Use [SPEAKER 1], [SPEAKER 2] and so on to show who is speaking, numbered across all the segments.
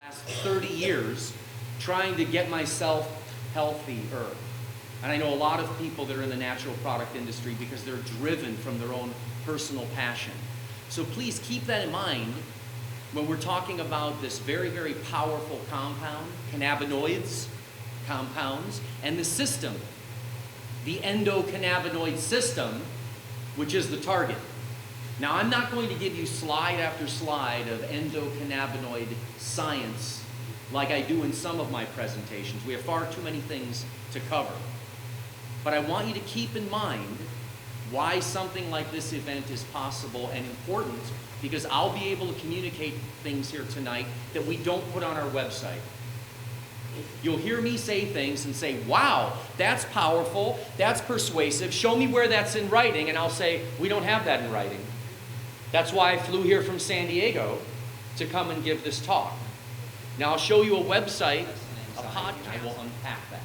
[SPEAKER 1] last 30 years trying to get myself healthier. And I know a lot of people that are in the natural product industry because they're driven from their own personal passion. So please keep that in mind when we're talking about this very, very powerful compound, cannabinoids, compounds, and the system, the endocannabinoid system, which is the target. Now, I'm not going to give you slide after slide of endocannabinoid science like I do in some of my presentations. We have far too many things to cover. But I want you to keep in mind why something like this event is possible and important, because I'll be able to communicate things here tonight that we don't put on our website. You'll hear me say things and say, wow, that's powerful, that's persuasive, show me where that's in writing, and I'll say, we don't have that in writing. That's why I flew here from San Diego to come and give this talk. Now I'll show you a website, a podcast, I will unpack that.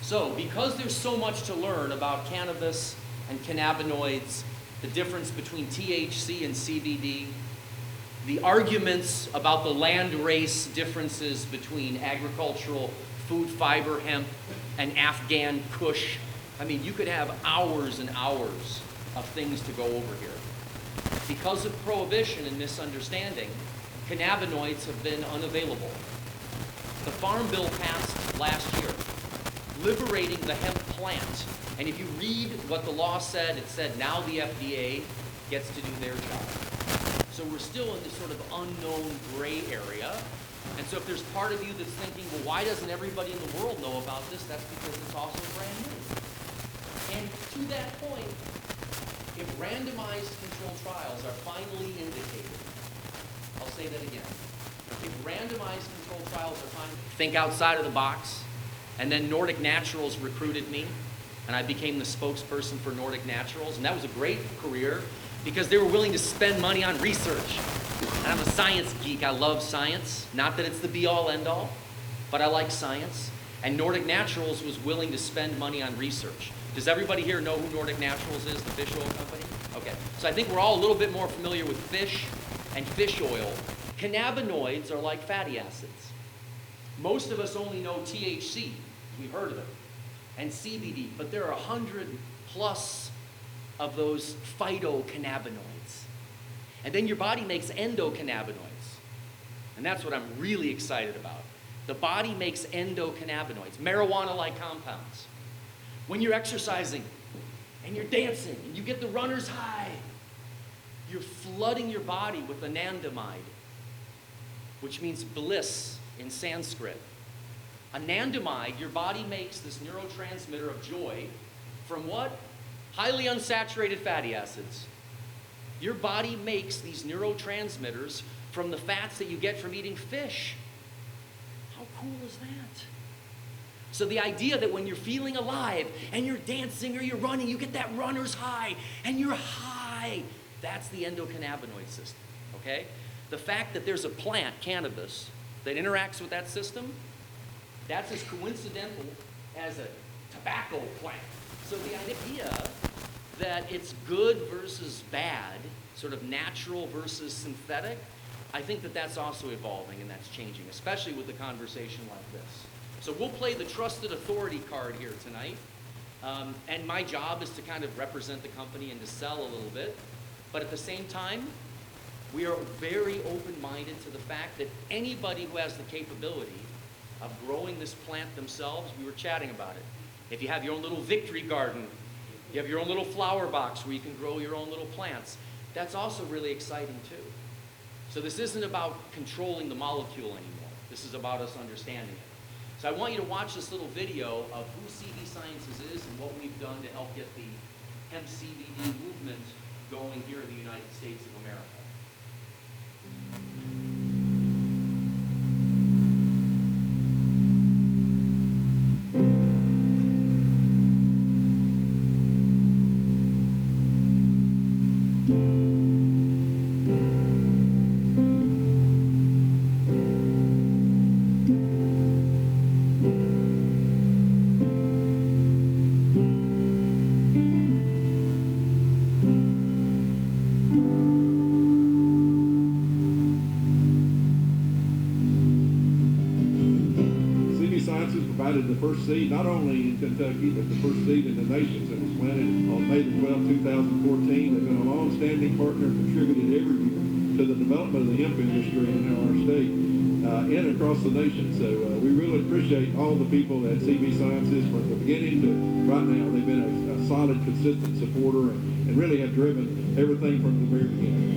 [SPEAKER 1] So, because there's so much to learn about cannabis and cannabinoids, the difference between THC and CBD, the arguments about the land race differences between agricultural food fiber hemp and Afghan Kush. I mean, you could have hours and hours of things to go over here. Because of prohibition and misunderstanding, cannabinoids have been unavailable. The Farm Bill passed last year, liberating the hemp plant. And if you read what the law said, it said now the FDA gets to do their job. So we're still in this sort of unknown gray area. And so if there's part of you that's thinking, well, why doesn't everybody in the world know about this? That's because it's also brand new. And to that point, if randomized controlled trials are finally indicated, I'll say that again. If randomized controlled trials are finally, think outside of the box. And then Nordic Naturals recruited me, and I became the spokesperson for Nordic Naturals. And that was a great career because they were willing to spend money on research. And I'm a science geek. I love science. Not that it's the be-all, end-all, but I like science. And Nordic Naturals was willing to spend money on research. Does everybody here know who Nordic Naturals is, the fish oil company? Okay, so I think we're all a little bit more familiar with fish and fish oil. Cannabinoids are like fatty acids. Most of us only know THC. We've heard of it, and CBD, but there are 100 plus of those phytocannabinoids. And then your body makes endocannabinoids, and that's what I'm really excited about. The body makes endocannabinoids, marijuana-like compounds. When you're exercising and you're dancing and you get the runner's high, you're flooding your body with anandamide, which means bliss in Sanskrit. Anandamide, your body makes this neurotransmitter of joy from what? Highly unsaturated fatty acids. Your body makes these neurotransmitters from the fats that you get from eating fish. How cool is that? So the idea that when you're feeling alive and you're dancing or you're running, you get that runner's high and you're high, that's the endocannabinoid system, okay? The fact that there's a plant, cannabis, that interacts with that system, that's as coincidental as a tobacco plant. So the idea that it's good versus bad, sort of natural versus synthetic, I think that that's also evolving and that's changing, especially with a conversation like this. So we'll play the trusted authority card here tonight. And my job is to kind of represent the company and to sell a little bit. But at the same time, we are very open-minded to the fact that anybody who has the capability of growing this plant themselves, we were chatting about it. If you have your own little victory garden, you have your own little flower box where you can grow your own little plants, that's also really exciting too. So this isn't about controlling the molecule anymore. This is about us understanding it. So I want you to watch this little video of who CV Sciences is and what we've done to help get the hemp CBD movement going here in the United States of America.
[SPEAKER 2] provided the first seed, not only in Kentucky, but the first seed in the nation. It was planted on May the 12th, 2014. They've been a long-standing partner and contributed every year to the development of the hemp industry in our state and across the nation. So we really appreciate all the people at CB Sciences from the beginning to right now. They've been a solid, consistent supporter and really have driven everything from the very beginning.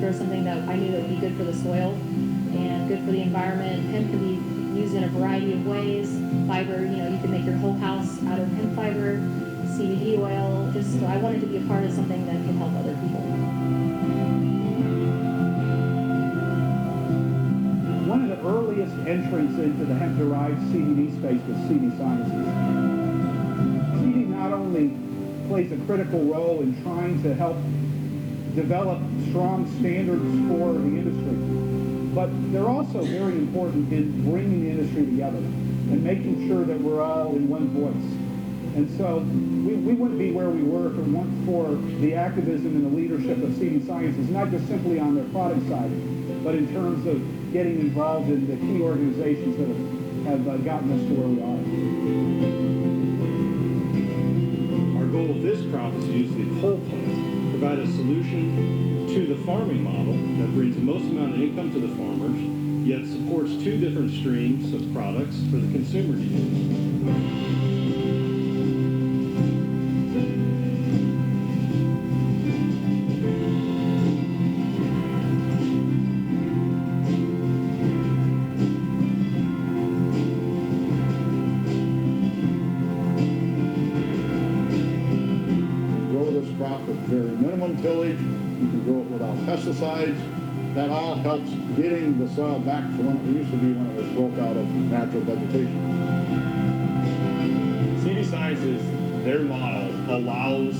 [SPEAKER 3] Something that I knew that would be good for the soil and good for the environment. Hemp can be used in a variety of ways. Fiber, you can make your whole house out of hemp fiber, CBD oil. So I wanted to be a part of something that could help other people.
[SPEAKER 4] One of the earliest entrants into the hemp-derived CBD space was CB Sciences. CBD not only plays a critical role in trying to help develop strong standards for the industry, but they're also very important in bringing the industry together and making sure that we're all in one voice. And so we wouldn't be where we were if it weren't for the activism and the leadership of CB Sciences, not just simply on their product side, but in terms of getting involved in the key organizations that have gotten us to where we are.
[SPEAKER 5] Our goal of this crop is to use the whole plant, provide a solution to the farming model that brings the most amount of income to the farmers, yet supports two different streams of products for the consumer to use.
[SPEAKER 6] With very minimum tillage, you can grow it without pesticides. That all helps getting the soil back to when it used to be when it was broke out of natural vegetation.
[SPEAKER 5] CB Sciences, their model allows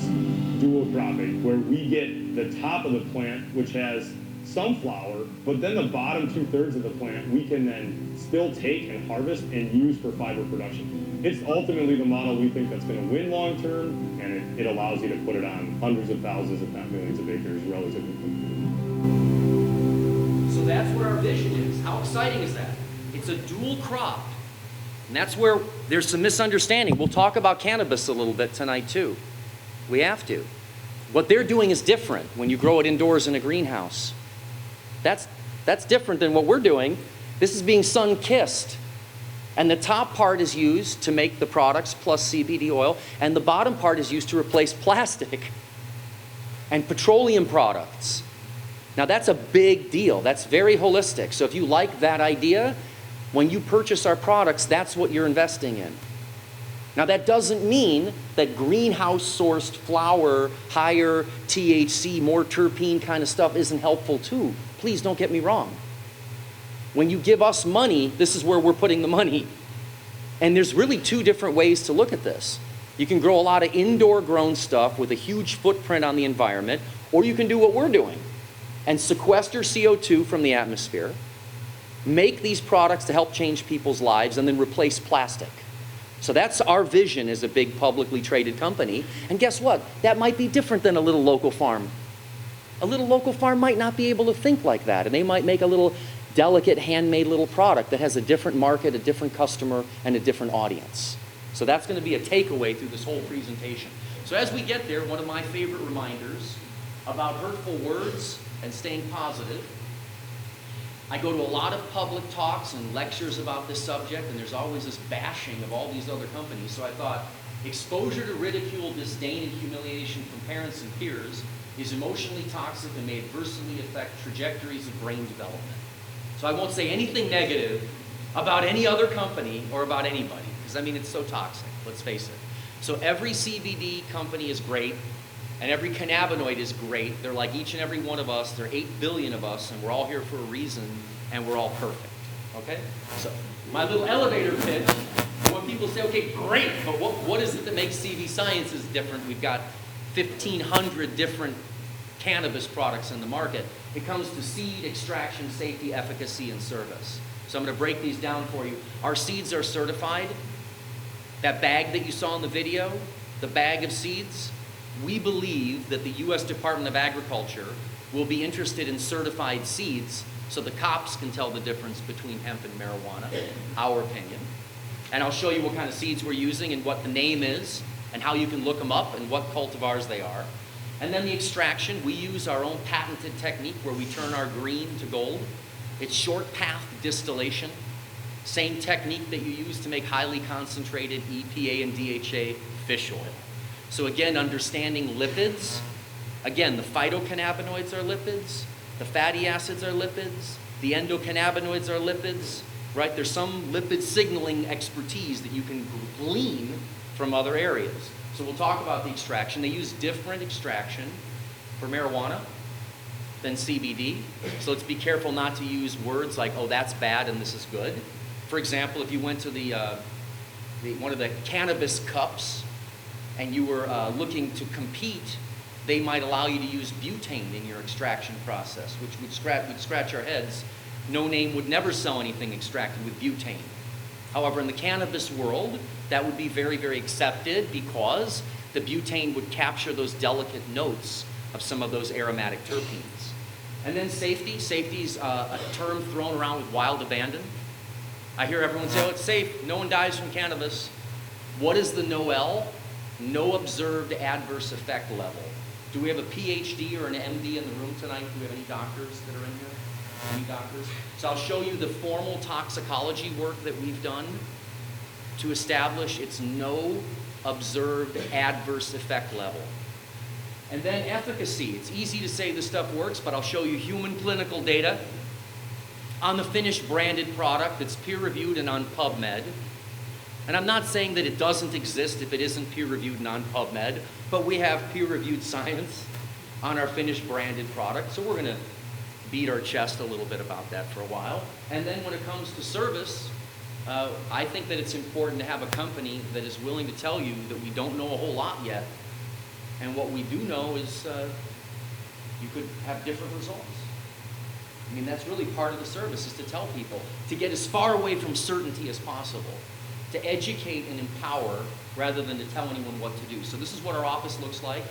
[SPEAKER 5] dual cropping, where we get the top of the plant, which has some flower, but then the bottom 2/3 of the plant we can then still take and harvest and use for fiber production. It's ultimately the model we think that's going to win long term, and it allows you to put it on hundreds of thousands, if not millions of acres relatively quickly.
[SPEAKER 1] So that's what our vision is. How exciting is that? It's a dual crop. And that's where there's some misunderstanding. We'll talk about cannabis a little bit tonight too. We have to. What they're doing is different when you grow it indoors in a greenhouse. That's different than what we're doing. This is being sun-kissed. And the top part is used to make the products plus CBD oil, and the bottom part is used to replace plastic and petroleum products. Now that's a big deal. That's very holistic. So if you like that idea, when you purchase our products, that's what you're investing in. Now that doesn't mean that greenhouse-sourced flower, higher THC, more terpene kind of stuff isn't helpful too. Please don't get me wrong. When you give us money, this is where we're putting the money. And there's really two different ways to look at this. You can grow a lot of indoor grown stuff with a huge footprint on the environment, or you can do what we're doing and sequester CO2 from the atmosphere, make these products to help change people's lives, and then replace plastic. So that's our vision as a big publicly traded company. And guess what? That might be different than a little local farm. A little local farm might not be able to think like that, and they might make a little delicate, handmade little product that has a different market, a different customer, and a different audience. So that's going to be a takeaway through this whole presentation. So as we get there, one of my favorite reminders about hurtful words and staying positive. I go to a lot of public talks and lectures about this subject, and there's always this bashing of all these other companies. So I thought, exposure to ridicule, disdain, and humiliation from parents and peers is emotionally toxic and may adversely affect trajectories of brain development. So I won't say anything negative about any other company or about anybody, because I mean, it's so toxic, let's face it. So every CBD company is great, and every cannabinoid is great. They're like each and every one of us. There are 8 billion of us, and we're all here for a reason, and we're all perfect, okay? So my little elevator pitch, when people say, okay, great, but what is it that makes CB Sciences different? We've got 1,500 different cannabis products in the market. It comes to seed, extraction, safety, efficacy, and service. So I'm going to break these down for you. Our seeds are certified. That bag that you saw in the video, the bag of seeds, we believe that the U.S. Department of Agriculture will be interested in certified seeds so the cops can tell the difference between hemp and marijuana, our opinion. And I'll show you what kind of seeds we're using and what the name is and how you can look them up and what cultivars they are. And then the extraction, we use our own patented technique where we turn our green to gold. It's short path distillation, same technique that you use to make highly concentrated EPA and DHA fish oil. So again, understanding lipids. Again, the phytocannabinoids are lipids, the fatty acids are lipids, the endocannabinoids are lipids, right? There's some lipid signaling expertise that you can glean from other areas. So we'll talk about the extraction. They use different extraction for marijuana than CBD. So let's be careful not to use words like, oh, that's bad and this is good. For example, if you went to one of the cannabis cups and you were looking to compete, they might allow you to use butane in your extraction process, which would scratch our heads. No Name would never sell anything extracted with butane. However, in the cannabis world, that would be very, very accepted because the butane would capture those delicate notes of some of those aromatic terpenes. And then safety. Safety's a term thrown around with wild abandon. I hear everyone say, oh, it's safe. No one dies from cannabis. What is the NOEL? No observed adverse effect level. Do we have a PhD or an MD in the room tonight? Do we have any doctors that are in here? Any doctors? So I'll show you the formal toxicology work that we've done to establish its no observed adverse effect level. And then efficacy. It's easy to say this stuff works, but I'll show you human clinical data on the finished branded product that's peer-reviewed and on PubMed. And I'm not saying that it doesn't exist if it isn't peer-reviewed and on PubMed, but we have peer-reviewed science on our finished branded product, so we're going to beat our chest a little bit about that for a while. And then when it comes to service, I think that it's important to have a company that is willing to tell you that we don't know a whole lot yet, and what we do know is you could have different results. I mean, that's really part of the service, is to tell people, to get as far away from certainty as possible, to educate and empower rather than to tell anyone what to do. So this is what our office looks like.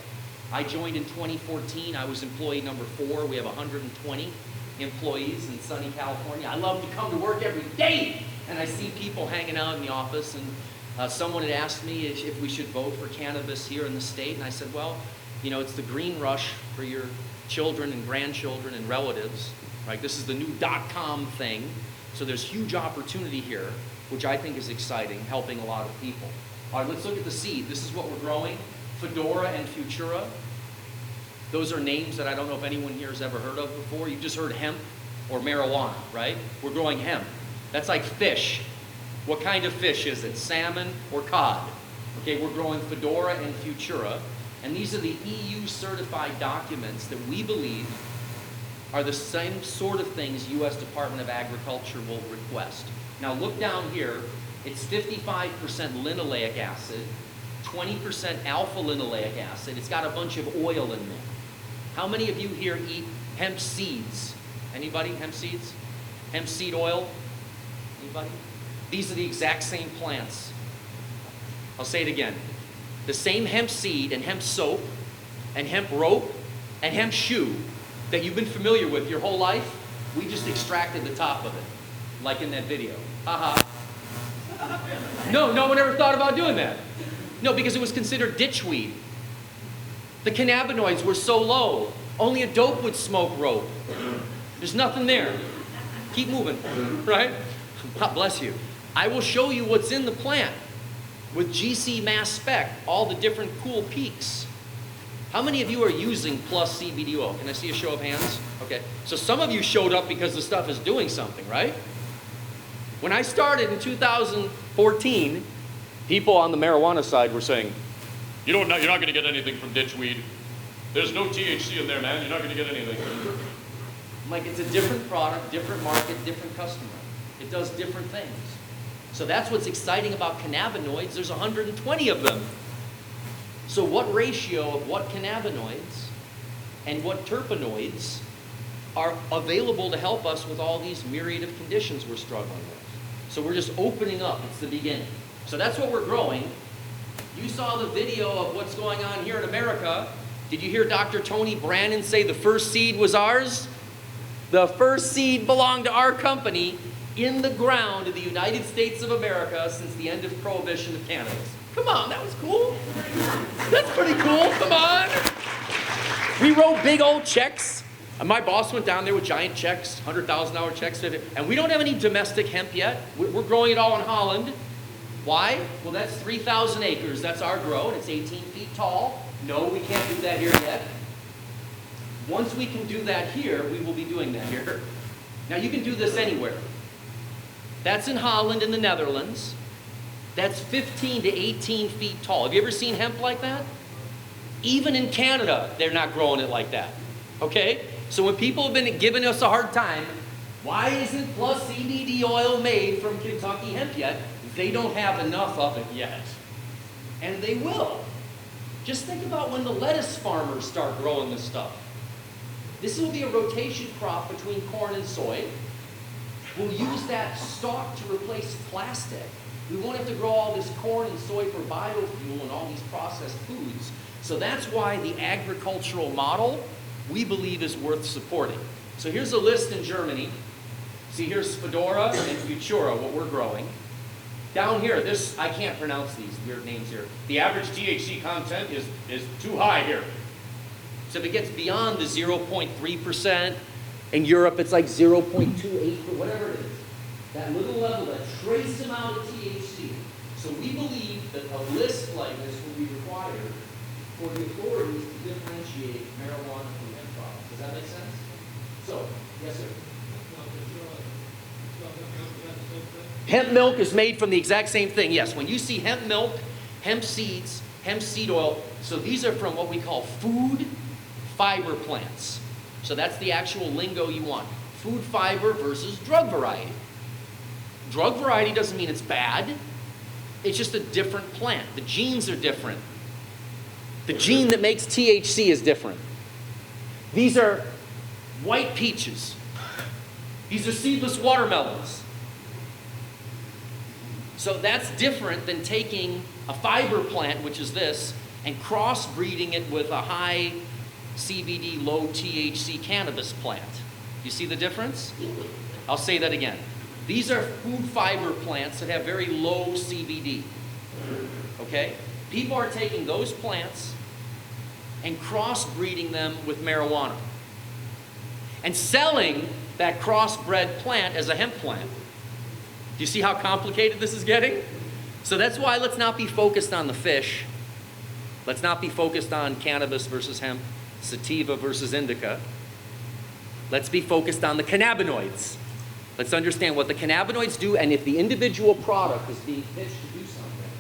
[SPEAKER 1] I joined in 2014. I was employee number 4. We have 120 employees in sunny California. I love to come to work every day, and I see people hanging out in the office, and someone had asked me if we should vote for cannabis here in the state, and I said, well, you know, it's the green rush for your children and grandchildren and relatives, right? This is the new .com thing, so there's huge opportunity here, which I think is exciting, helping a lot of people. All right, let's look at the seed. This is what we're growing, Fedora and Futura. Those are names that I don't know if anyone here has ever heard of before. You've just heard hemp or marijuana, right? We're growing hemp. That's like fish. What kind of fish is it? Salmon or cod? Okay, we're growing Fedora and Futura, and these are the EU certified documents that we believe are the same sort of things U.S. Department of Agriculture will request. Now look down here, it's 55% linoleic acid, 20% alpha-linoleic acid. It's got a bunch of oil in there. How many of you here eat hemp seeds? Anybody? Hemp seeds? Hemp seed oil? Anybody? These are the exact same plants. I'll say it again. The same hemp seed and hemp soap and hemp rope and hemp shoe that you've been familiar with your whole life, we just extracted the top of it, like in that video. Haha. No one ever thought about doing that. No, because it was considered ditchweed. The cannabinoids were so low, only a dope would smoke rope. There's nothing there. Keep moving, right? God bless you. I will show you what's in the plant with GC mass spec, all the different cool peaks. How many of you are using plus CBD oil? Can I see a show of hands? Okay, so some of you showed up because the stuff is doing something, right? When I started in 2014, people on the marijuana side were saying, you're not going to get anything from ditchweed. There's no THC in there, man. You're not going to get anything. I'm like, it's a different product, different market, different customer. It does different things. So that's what's exciting about cannabinoids. There's 120 of them. So what ratio of what cannabinoids and what terpenoids are available to help us with all these myriad of conditions we're struggling with? So we're just opening up. It's the beginning. So that's what we're growing. You saw the video of what's going on here in America Did you hear Dr. Tony Brannon say the first seed was ours? The first seed belonged to our company in the ground in the United States of America since the end of prohibition of cannabis. Come on, that was cool. That's pretty cool, come on. We wrote big old checks. And my boss went down there with giant checks, $100,000 checks, and we don't have any domestic hemp yet. We're growing it all in Holland. Why? Well, that's 3,000 acres. That's our grow, and it's 18 feet tall. No, we can't do that here yet. Once we can do that here, we will be doing that here. Now, you can do this anywhere. That's in Holland in the Netherlands. That's 15 to 18 feet tall. Have you ever seen hemp like that? Even in Canada, they're not growing it like that. Okay? So when people have been giving us a hard time, why isn't plus CBD oil made from Kentucky hemp yet? They don't have enough of it yet. And they will. Just think about when the lettuce farmers start growing this stuff. This will be a rotation crop between corn and soy. We'll use that stalk to replace plastic. We won't have to grow all this corn and soy for biofuel and all these processed foods. So that's why the agricultural model, we believe, is worth supporting. So here's a list in Germany. See, here's Fedora and Futura, what we're growing. Down here, this, I can't pronounce these weird names here. The average THC content is too high here. So if it gets beyond the 0.3%, in Europe it's like 0.28, whatever it is. That little level, that trace amount of THC. So we believe that a list like this will be required for the authorities to differentiate marijuana from hemp products. Does that make sense? So, yes, sir. Hemp milk is made from the exact same thing. Yes, when you see hemp milk, hemp seeds, hemp seed oil, so these are from what we call food fiber plants. So that's the actual lingo you want. Food fiber versus drug variety. Drug variety doesn't mean it's bad. It's just a different plant. The genes are different. The gene that makes THC is different. These are white peaches. These are seedless watermelons. So that's different than taking a fiber plant, which is this, and crossbreeding it with a high CBD, low THC cannabis plant. You see the difference? I'll say that again. These are food fiber plants that have very low CBD. Okay? People are taking those plants and crossbreeding them with marijuana and selling that crossbred plant as a hemp plant. Do you see how complicated this is getting? So that's why let's not be focused on the fish. Let's not be focused on cannabis versus hemp, sativa versus indica. Let's be focused on the cannabinoids. Let's understand what the cannabinoids do, and if the individual product is being pitched to do something,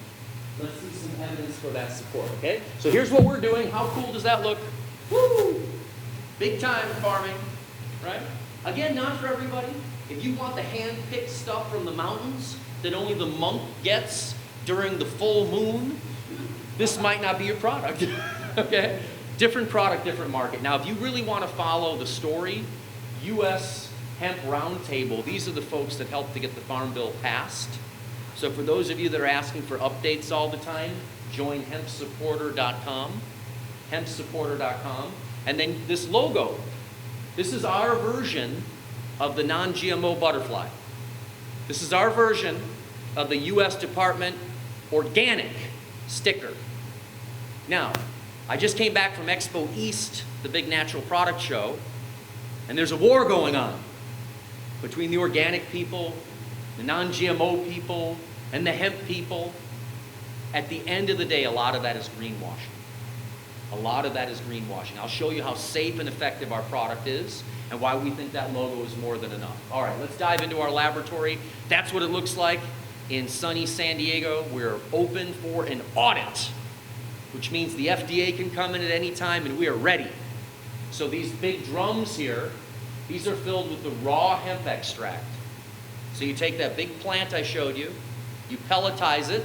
[SPEAKER 1] let's see some evidence for that support, okay? So here's what we're doing. How cool does that look? Woo! Big time farming, right? Again, not for everybody. If you want the hand-picked stuff from the mountains that only the monk gets during the full moon, this might not be your product, okay? Different product, different market. Now, if you really want to follow the story, U.S. Hemp Roundtable, these are the folks that helped to get the Farm Bill passed. So for those of you that are asking for updates all the time, join hempsupporter.com, hempsupporter.com. And then this logo, this is our version of the non-GMO butterfly. This is our version of the U.S. Department organic sticker. Now, I just came back from Expo East, the big natural product show, and there's a war going on between the organic people, the non-GMO people, and the hemp people. At the end of the day, a lot of that is greenwashing. A lot of that is greenwashing. I'll show you how safe and effective our product is and why we think that logo is more than enough. All right, let's dive into our laboratory. That's what it looks like in sunny San Diego. We're open for an audit, which means the FDA can come in at any time and we are ready. So these big drums here, these are filled with the raw hemp extract. So you take that big plant I showed you, you pelletize it,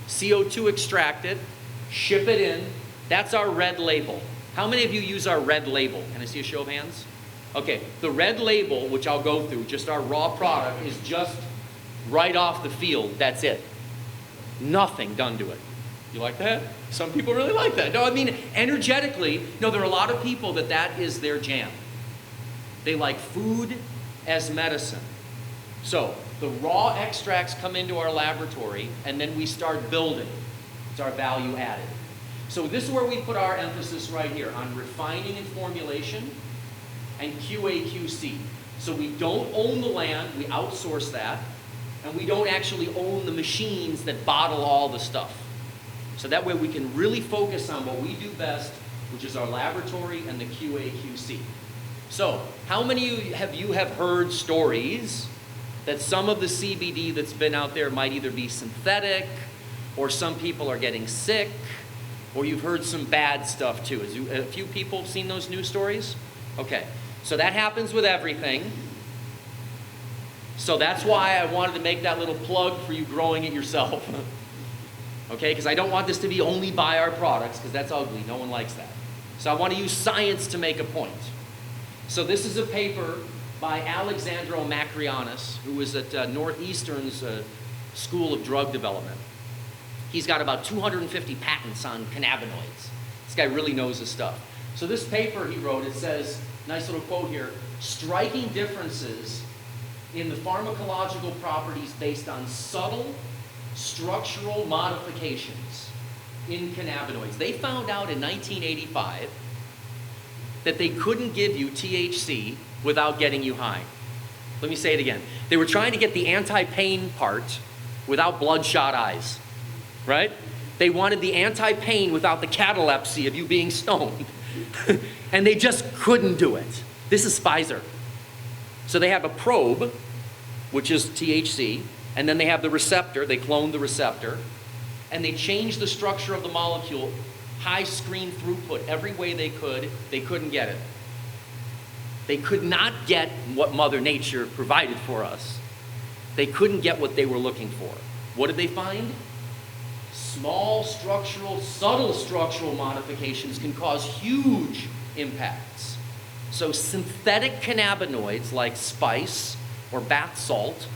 [SPEAKER 1] CO2 extract it, ship it in. That's our red label. How many of you use our red label? Can I see a show of hands? Okay, the red label, which I'll go through, just our raw product, is just right off the field. That's it. Nothing done to it. You like that? Some people really like that. No, I mean, energetically, no, there are a lot of people that is their jam. They like food as medicine. So, the raw extracts come into our laboratory, and then we start building. It's our value added. So this is where we put our emphasis right here, on refining and formulation and QA/QC. So we don't own the land, we outsource that, and we don't actually own the machines that bottle all the stuff. So that way we can really focus on what we do best, which is our laboratory and the QA/QC. So, how many of you have heard stories that some of the CBD that's been out there might either be synthetic, or some people are getting sick, or you've heard some bad stuff too? Has a few people seen those news stories? Okay, so that happens with everything. So that's why I wanted to make that little plug for you growing it yourself. Okay, because I don't want this to be only buy our products, because that's ugly, no one likes that. So I want to use science to make a point. So this is a paper by Alexandro Macrianis, who was at Northeastern's School of Drug Development. He's got about 250 patents on cannabinoids. This guy really knows his stuff. So this paper he wrote, it says, nice little quote here, striking differences in the pharmacological properties based on subtle structural modifications in cannabinoids. They found out in 1985 that they couldn't give you THC without getting you high. Let me say it again. They were trying to get the anti-pain part without bloodshot eyes, right? They wanted the anti-pain without the catalepsy of you being stoned. And they just couldn't do it. This is Pfizer. So they have a probe, which is THC, and then they have the receptor. They cloned the receptor, and they changed the structure of the molecule, high screen throughput, every way they could. They couldn't get it. They could not get what Mother Nature provided for us. They couldn't get what they were looking for. What did they find? Small structural, subtle structural modifications can cause huge impacts. So synthetic cannabinoids like spice or bath salt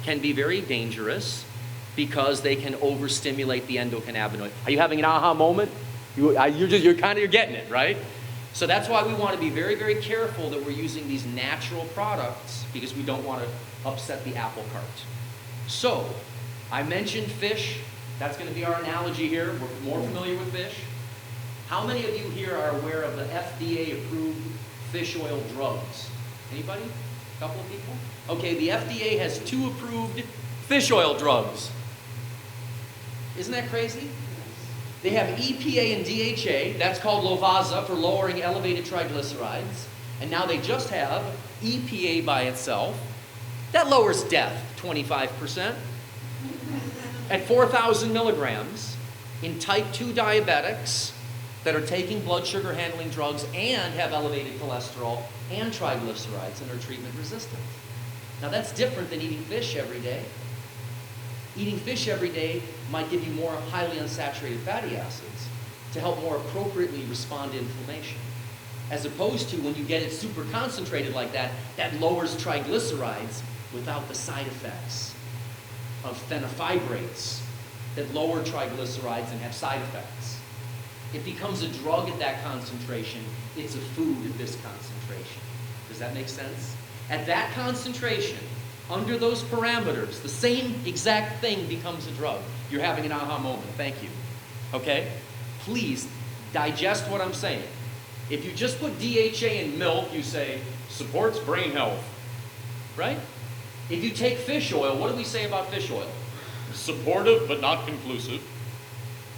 [SPEAKER 1] can be very dangerous because they can overstimulate the endocannabinoid. Are you having an aha moment? You're getting it, right? So that's why we want to be very, very careful that we're using these natural products, because we don't want to upset the apple cart. So, I mentioned fish. That's going to be our analogy here. We're more familiar with fish. How many of you here are aware of the FDA-approved fish oil drugs? Anybody? A couple of people? Okay, the FDA has 2 approved fish oil drugs. Isn't that crazy? They have EPA and DHA, that's called Lovaza, for lowering elevated triglycerides. And now they just have EPA by itself. That lowers death 25%. At 4,000 milligrams in type 2 diabetics that are taking blood sugar handling drugs and have elevated cholesterol and triglycerides and are treatment resistant. Now that's different than eating fish every day. Eating fish every day might give you more highly unsaturated fatty acids to help more appropriately respond to inflammation. As opposed to when you get it super concentrated like that, that lowers triglycerides without the side effects of fenofibrates that lower triglycerides and have side effects. It becomes a drug at that concentration. It's a food at this concentration. Does that make sense? At that concentration, under those parameters, the same exact thing becomes a drug. You're having an aha moment. Thank you. Okay? Please digest what I'm saying. If you just put DHA in milk, you say, supports brain health. Right? If you take fish oil, what do we say about fish oil? Supportive but not conclusive.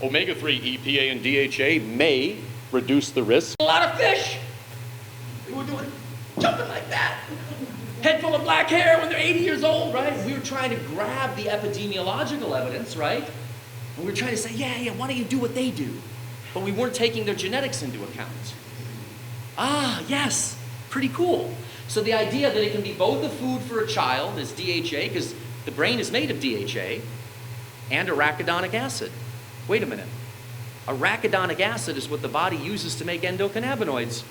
[SPEAKER 1] Omega-3 EPA and DHA may reduce the risk. A lot of fish. We were doing jumping like that. Head full of black hair when they're 80 years old, right? We were trying to grab the epidemiological evidence, right? And we were trying to say, yeah, why don't you do what they do? But we weren't taking their genetics into account. Ah, yes, pretty cool. So the idea that it can be both a food for a child is DHA, because the brain is made of DHA, and arachidonic acid. Wait a minute. Arachidonic acid is what the body uses to make endocannabinoids.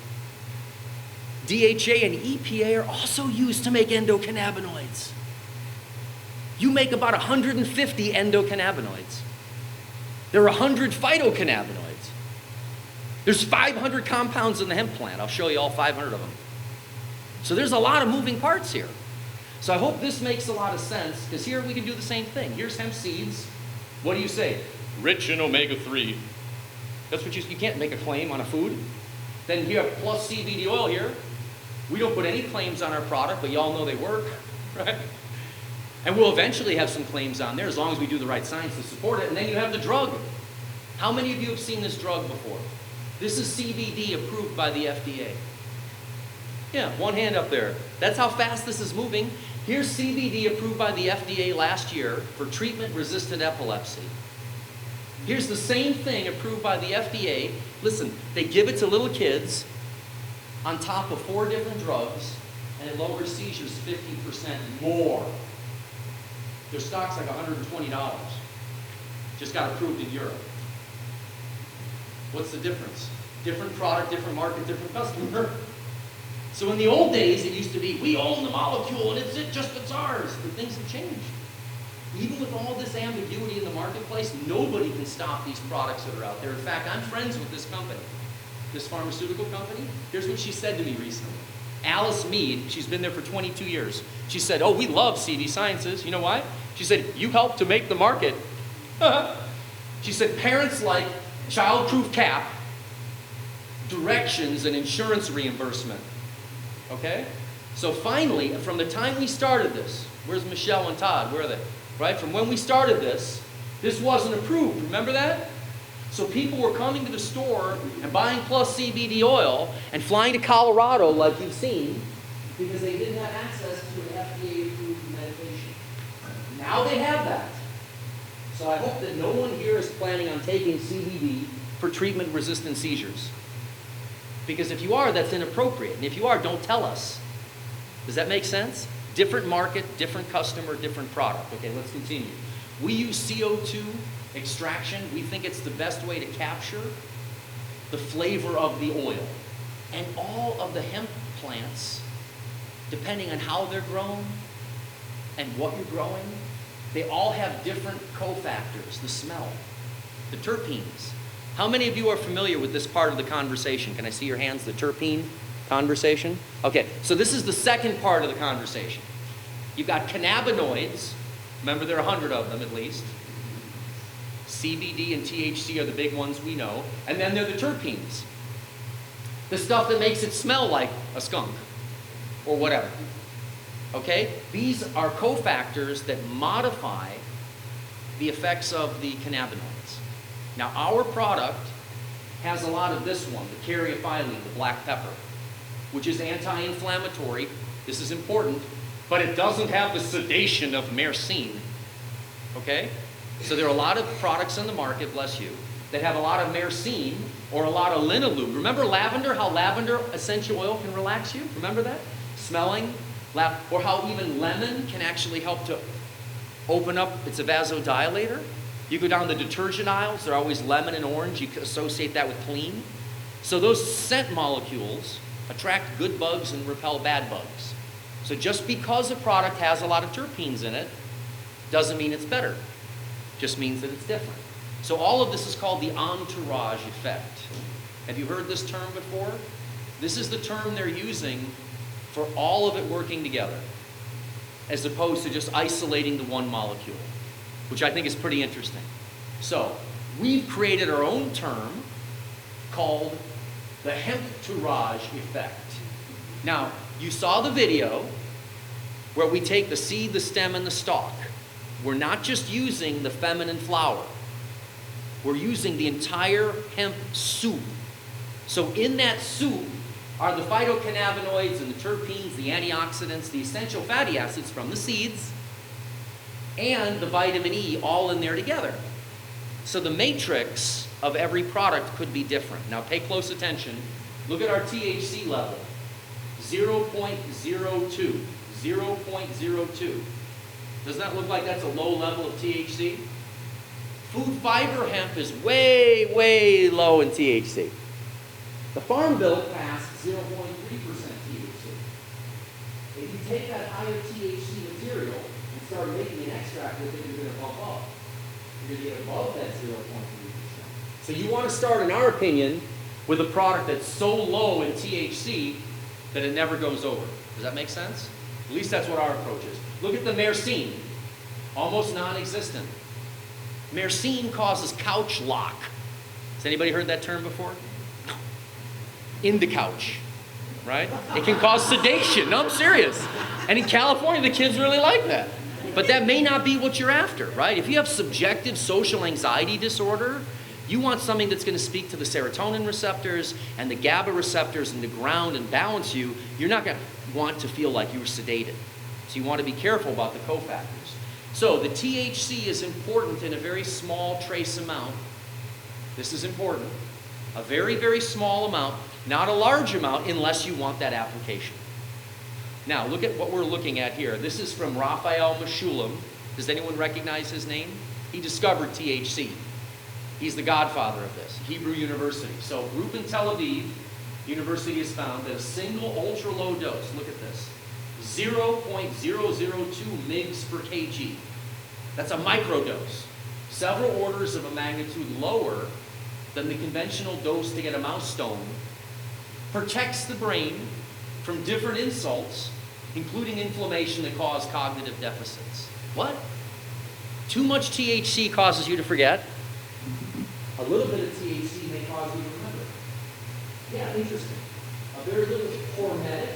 [SPEAKER 1] DHA and EPA are also used to make endocannabinoids. You make about 150 endocannabinoids. There are 100 phytocannabinoids. There's 500 compounds in the hemp plant. I'll show you all 500 of them. So there's a lot of moving parts here. So I hope this makes a lot of sense, because here we can do the same thing. Here's hemp seeds. What do you say? Rich in omega-3. That's what you can't make a claim on a food. Then you have plus CBD oil here. We don't put any claims on our product, but y'all know they work, right? And we'll eventually have some claims on there as long as we do the right science to support it. And then you have the drug. How many of you have seen this drug before? This is CBD approved by the FDA. Yeah, one hand up there. That's how fast this is moving. Here's CBD approved by the FDA last year for treatment-resistant epilepsy. Here's the same thing approved by the FDA. Listen, they give it to little kids on top of 4 different drugs, and it lowers seizures 50% more. Their stock's like $120. Just got approved in Europe. What's the difference? Different product, different market, different customer. So in the old days, it used to be, we own the molecule and it's ours. But things have changed. Even with all this ambiguity in the marketplace, nobody can stop these products that are out there. In fact, I'm friends with this company, this pharmaceutical company. Here's what she said to me recently. Alice Mead, she's been there for 22 years. She said, oh, we love CV Sciences. You know why? She said, you helped to make the market. She said, parents like child-proof cap, directions, and insurance reimbursement. Okay? So finally, from the time we started this, where's Michelle and Todd? Where are they? Right? From when we started this wasn't approved. Remember that? So people were coming to the store and buying plus CBD oil and flying to Colorado, like you've seen, because they didn't have access to an FDA-approved medication. Now they have that. So I hope that no one here is planning on taking CBD for treatment-resistant seizures. Because if you are, that's inappropriate. And if you are, don't tell us. Does that make sense? Different market, different customer, different product. Okay, let's continue. We use CO2 extraction. We think it's the best way to capture the flavor of the oil. And all of the hemp plants, depending on how they're grown and what you're growing, they all have different cofactors, the smell, the terpenes. How many of you are familiar with this part of the conversation? Can I see your hands, the terpene conversation? Okay, so this is the second part of the conversation. You've got cannabinoids. Remember, there are 100 of them at least. CBD and THC are the big ones we know. And then there are the terpenes. The stuff that makes it smell like a skunk or whatever. Okay? These are cofactors that modify the effects of the cannabinoids. Now, our product has a lot of this one, the caryophyllene, the black pepper, which is anti-inflammatory. This is important, but it doesn't have the sedation of myrcene. Okay? So there are a lot of products on the market, bless you, that have a lot of myrcene or a lot of linalool. Remember lavender, how lavender essential oil can relax you? Remember that? Smelling, or how even lemon can actually help to open up, it's a vasodilator. You go down the detergent aisles, they're always lemon and orange. You can associate that with clean. So those scent molecules attract good bugs and repel bad bugs. So just because a product has a lot of terpenes in it doesn't mean it's better. Just means that it's different. So all of this is called the entourage effect. Have you heard this term before? This is the term they're using for all of it working together, as opposed to just isolating the one molecule, which I think is pretty interesting. So we've created our own term called the hemptourage effect. Now, you saw the video where we take the seed, the stem, and the stalk. We're not just using the feminine flower. We're using the entire hemp soup. So in that soup are the phytocannabinoids and the terpenes, the antioxidants, the essential fatty acids from the seeds, and the vitamin E all in there together. So the matrix of every product could be different. Now pay close attention. Look at our THC level. 0.02. 0.02. Does that look like that's a low level of THC? Food fiber hemp is way, way low in THC. The Farm Bill passed 0.3% THC. If you take that higher THC material and start making an extract with it, you're going to bump up. You're going to get above that 0.3%. So you want to start, in our opinion, with a product that's so low in THC that it never goes over. Does that make sense? At least that's what our approach is. Look at the myrcene. Almost non-existent. Myrcene causes couch lock. Has anybody heard that term before? No. In the couch, right? It can cause sedation. No, I'm serious. And in California, the kids really like that. But that may not be what you're after, right? If you have subjective social anxiety disorder, you want something that's going to speak to the serotonin receptors and the GABA receptors and the ground and balance you. You're not going to want to feel like you were sedated. So you want to be careful about the cofactors. So the THC is important in a very small trace amount. This is important. A very, very small amount, not a large amount unless you want that application. Now, look at what we're looking at here. This is from Raphael Mechoulam. Does anyone recognize his name? He discovered THC. He's the godfather of this, Hebrew University. So, group in Tel Aviv University has found that a single ultra-low dose, look at this, 0.002 mg per kg. That's a microdose. Several orders of a magnitude lower than the conventional dose to get a mouse stone. Protects the brain from different insults, including inflammation that cause cognitive deficits. What? Too much THC causes you to forget. A little bit of THC may cause you to remember. Yeah, interesting. A very little hormetic,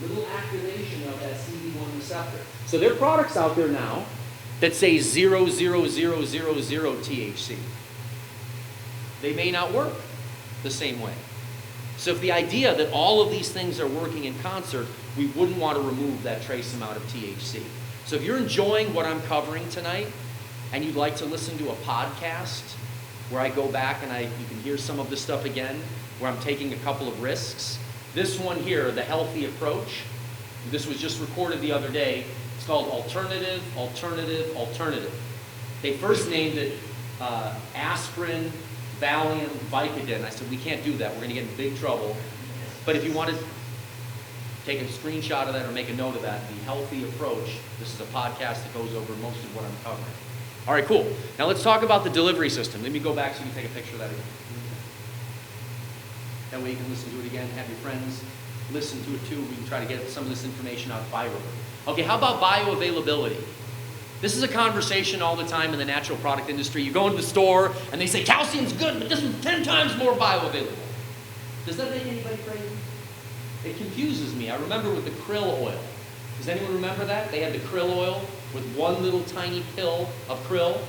[SPEAKER 1] little activation of that CB1 receptor. So there are products out there now that say 0.0000 THC. They may not work the same way. So if the idea that all of these things are working in concert, we wouldn't want to remove that trace amount of THC. So if you're enjoying what I'm covering tonight, and you'd like to listen to a podcast where I go back and you can hear some of this stuff again, where I'm taking a couple of risks. This one here, the healthy approach, this was just recorded the other day. It's called Alternative, Alternative, Alternative. They first named it aspirin, Valium, Vicodin. I said, we can't do that. We're going to get in big trouble. But if you want to take a screenshot of that or make a note of that, the healthy approach, this is a podcast that goes over most of what I'm covering. All right, cool. Now let's talk about the delivery system. Let me go back so you can take a picture of that again. That way you can listen to it again, have your friends listen to it too. We can try to get some of this information out virally. Okay, how about bioavailability? This is a conversation all the time in the natural product industry. You go into the store and they say, calcium's good, but this one's 10 times more bioavailable. Does that make anybody crazy? It confuses me. I remember with the krill oil. Does anyone remember that? They had the krill oil with one little tiny pill of krill.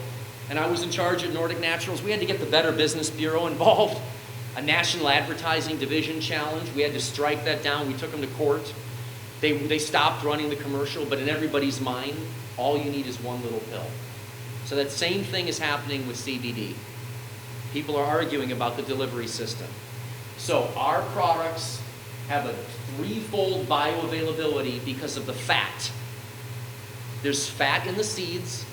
[SPEAKER 1] And I was in charge at Nordic Naturals. We had to get the Better Business Bureau involved. A national advertising division challenge. We had to strike that down. We took them to court. They stopped running the commercial, but in everybody's mind, all you need is one little pill. So that same thing is happening with CBD. People are arguing about the delivery system. So our products have a threefold bioavailability because of the fat. There's fat in the seeds,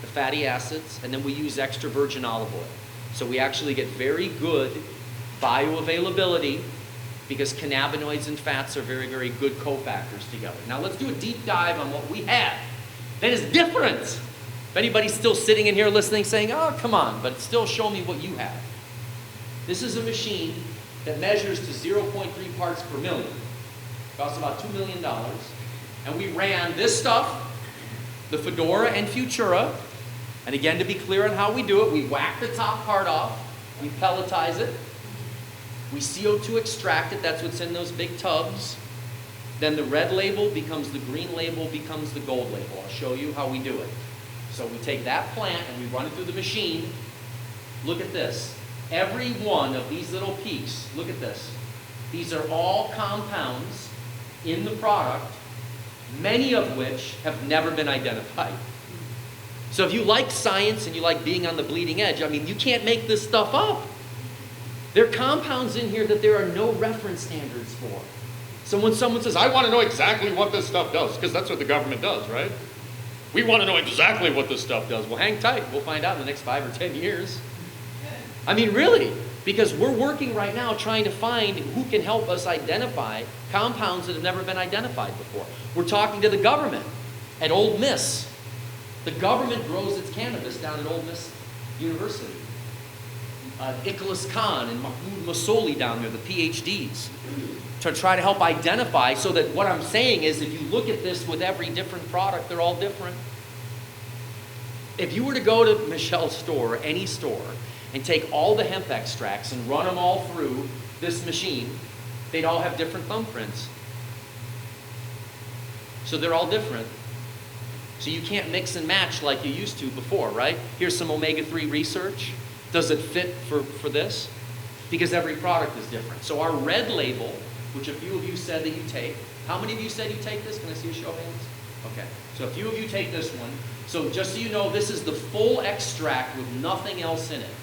[SPEAKER 1] the fatty acids, and then we use extra virgin olive oil. So we actually get very good bioavailability because cannabinoids and fats are very, very good cofactors together. Now let's do a deep dive on what we have that is different. If anybody's still sitting in here listening saying, oh, come on, but still show me what you have. This is a machine that measures to 0.3 parts per million. It costs about $2 million. And we ran this stuff, the Fedora and Futura. And again, to be clear on how we do it, we whack the top part off, we pelletize it, we CO2 extract it, that's what's in those big tubs. Then the red label becomes the green label, becomes the gold label. I'll show you how we do it. So we take that plant and we run it through the machine. Look at this. Every one of these little peaks, look at this. These are all compounds in the product, many of which have never been identified. So if you like science and you like being on the bleeding edge, I mean, you can't make this stuff up. There are compounds in here that there are no reference standards for. So when someone says, I want to know exactly what this stuff does, because that's what the government does, right? We want to know exactly what this stuff does. Well, hang tight. We'll find out in the next 5 or 10 years. I mean, really, because we're working right now trying to find who can help us identify compounds that have never been identified before. We're talking to the government at Ole Miss. The government grows its cannabis down at Ole Miss University. Ikhlas Khan and Mahmoud Masoli down there, the PhDs, to try to help identify, so that what I'm saying is if you look at this with every different product, they're all different. If you were to go to Michelle's store, or any store, and take all the hemp extracts and run them all through this machine, they'd all have different thumbprints. So they're all different. So you can't mix and match like you used to before, right? Here's some omega-3 research. Does it fit for this? Because every product is different. So our red label, which a few of you said that you take, how many of you said you take this? Can I see a show of hands? Okay, so a few of you take this one. So just so you know, this is the full extract with nothing else in it.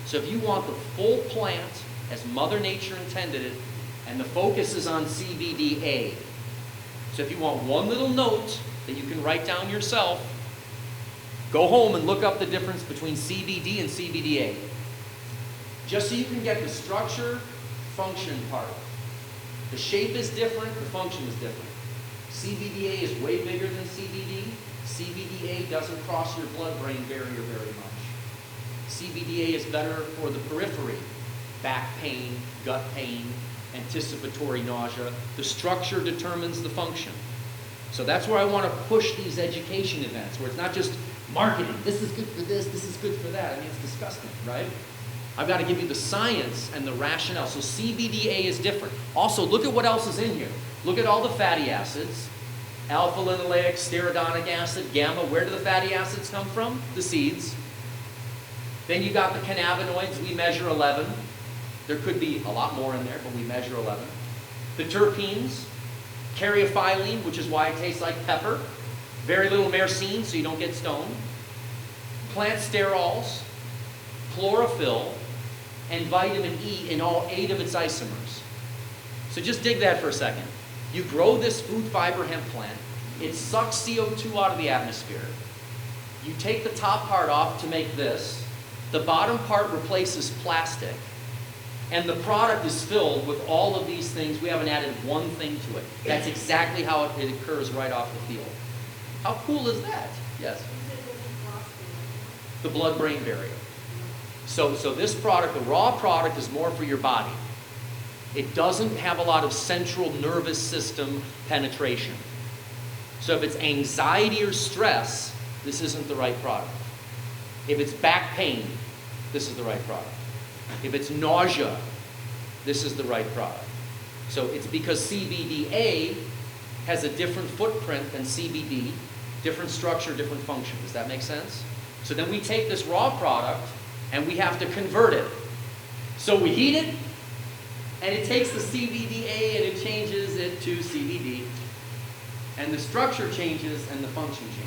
[SPEAKER 1] So if you want the full plant as Mother Nature intended it, and the focus is on CBDA. So if you want one little note that you can write down yourself, go home and look up the difference between CBD and CBDA. Just so you can get the structure, function part. The shape is different, the function is different. CBDA is way bigger than CBD. CBDA doesn't cross your blood-brain barrier very much. CBDA is better for the periphery, back pain, gut pain, anticipatory nausea. The structure determines the function. So that's where I want to push these education events, where it's not just marketing. This is good for this is good for that. I mean, it's disgusting, right? I've got to give you the science and the rationale. So CBDA is different. Also, look at what else is in here. Look at all the fatty acids. Alpha-linoleic, stearidonic acid, gamma. Where do the fatty acids come from? The seeds. Then you got the cannabinoids. We measure 11. There could be a lot more in there, but we measure 11. The terpenes. Caryophyllene, which is why it tastes like pepper. Very little myrcene, so you don't get stoned. Plant sterols, chlorophyll, and vitamin E in all 8 of its isomers. So just dig that for a second. You grow this food fiber hemp plant. It sucks CO2 out of the atmosphere. You take the top part off to make this. The bottom part replaces plastic. And the product is filled with all of these things. We haven't added one thing to it. That's exactly how it occurs right off the field. How cool is that? Yes? The blood-brain barrier. So this product, the raw product, is more for your body. It doesn't have a lot of central nervous system penetration. So if it's anxiety or stress, this isn't the right product. If it's back pain, this is the right product. If it's nausea, this is the right product. So it's because CBDA has a different footprint than CBD, different structure, different function. Does that make sense? So then we take this raw product and we have to convert it. So we heat it, and it takes the CBDA and it changes it to CBD. And the structure changes and the function changes.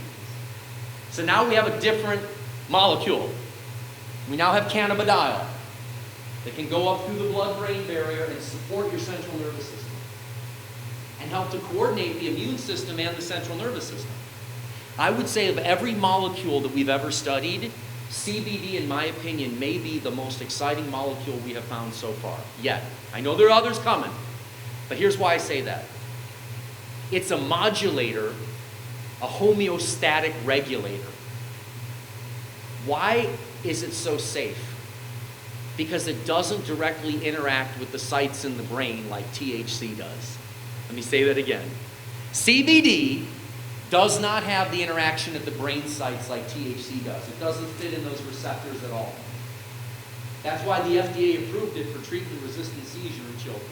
[SPEAKER 1] So now we have a different molecule. We now have cannabidiol that can go up through the blood-brain barrier and support your central nervous system and help to coordinate the immune system and the central nervous system. I would say of every molecule that we've ever studied, CBD, in my opinion, may be the most exciting molecule we have found so far, yet. I know there are others coming, but here's why I say that. It's a modulator, a homeostatic regulator. Why is it so safe? Because it doesn't directly interact with the sites in the brain like THC does. Let me say that again. CBD does not have the interaction at the brain sites like THC does. It doesn't fit in those receptors at all. That's why the FDA approved it for treatment-resistant seizure in children.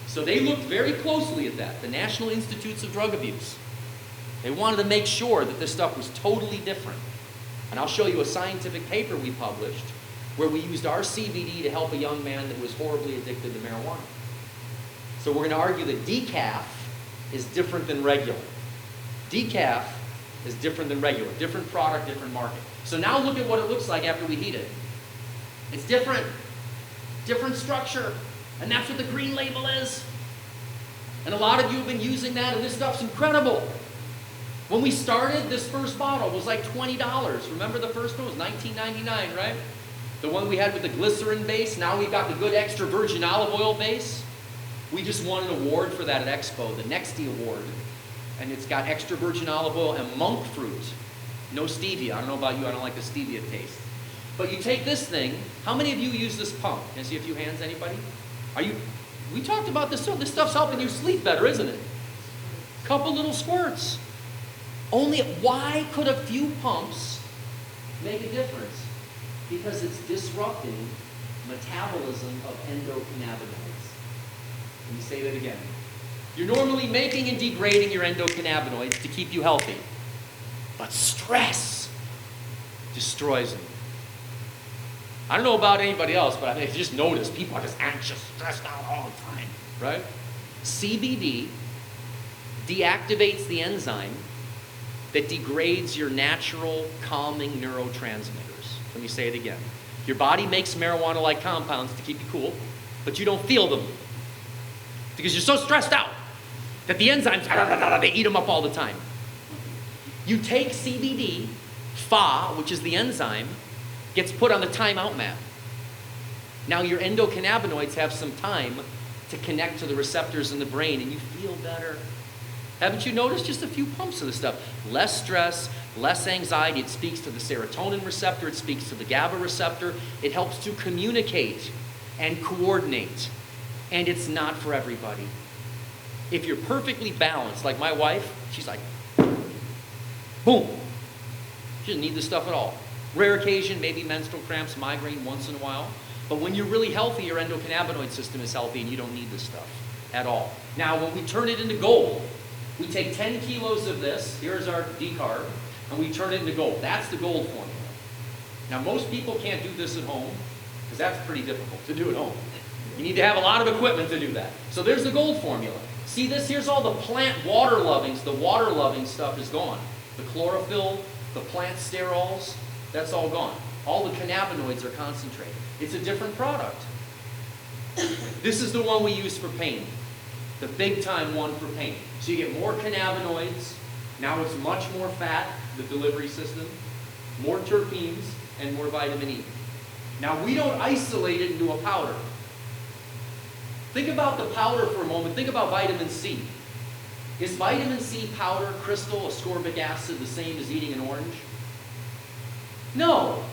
[SPEAKER 1] So they looked very closely at that, the National Institutes of Drug Abuse. They wanted to make sure that this stuff was totally different. And I'll show you a scientific paper we published where we used our CBD to help a young man that was horribly addicted to marijuana. So we're going to argue that decaf is different than regular. Decaf is different than regular. Different product, different market. So now look at what it looks like after we heat it. It's different. Different structure. And that's what the green label is. And a lot of you have been using that, and this stuff's incredible. When we started, this first bottle was like $20. Remember the first one was $19.99, right? The one we had with the glycerin base. Now we've got the good extra virgin olive oil base. We just won an award for that at Expo, the Nexty Award. And it's got extra virgin olive oil and monk fruit. No stevia. I don't know about you, I don't like the stevia taste. But you take this thing, how many of you use this pump? Can I see a few hands, anybody? We talked about this, this stuff's helping you sleep better, isn't it? Couple little squirts. Why could a few pumps make a difference? Because it's disrupting metabolism of endocannabinoids. Let me say that again. You're normally making and degrading your endocannabinoids to keep you healthy. But stress destroys them. I don't know about anybody else, but I just noticed people are just anxious, stressed out all the time, right? CBD deactivates the enzyme that degrades your natural calming neurotransmitters. Let me say it again. Your body makes marijuana-like compounds to keep you cool, but you don't feel them because you're so stressed out that the enzymes, they eat them up all the time. You take CBD, Fa, which is the enzyme, gets put on the timeout map. Now your endocannabinoids have some time to connect to the receptors in the brain and you feel better. Haven't you noticed just a few pumps of this stuff? Less stress, less anxiety. It speaks to the serotonin receptor. It speaks to the GABA receptor. It helps to communicate and coordinate. And it's not for everybody. If you're perfectly balanced, like my wife, she's like, boom. She doesn't need this stuff at all. Rare occasion, maybe menstrual cramps, migraine once in a while. But when you're really healthy, your endocannabinoid system is healthy and you don't need this stuff at all. Now, when we turn it into gold, we take 10 kilos of this, here's our decarb, and we turn it into gold. That's the gold formula. Now, most people can't do this at home, because that's pretty difficult to do at home. You need to have a lot of equipment to do that. So there's the gold formula. See this? Here's all the plant water-lovings. The water-loving stuff is gone. The chlorophyll, the plant sterols, that's all gone. All the cannabinoids are concentrated. It's a different product. This is the one we use for pain. The big time one for pain. So you get more cannabinoids. Now it's much more fat, the delivery system, more terpenes, and more vitamin E. Now we don't isolate it into a powder. Think about the powder for a moment. Think about vitamin C. Is vitamin C powder, crystal, ascorbic acid the same as eating an orange? No.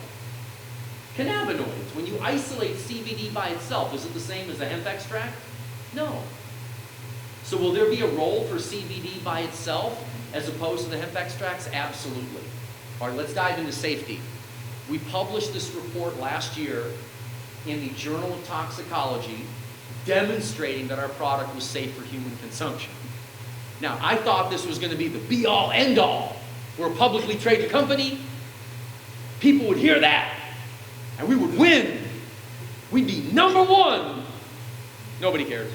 [SPEAKER 1] Cannabinoids, when you isolate CBD by itself, is it the same as a hemp extract? No. So will there be a role for CBD by itself as opposed to the hemp extracts? Absolutely. All right, let's dive into safety. We published this report last year in the Journal of Toxicology demonstrating that our product was safe for human consumption. Now, I thought this was going to be the be-all, end-all. We're a publicly traded company. People would hear that, and we would win. We'd be number one. Nobody cares.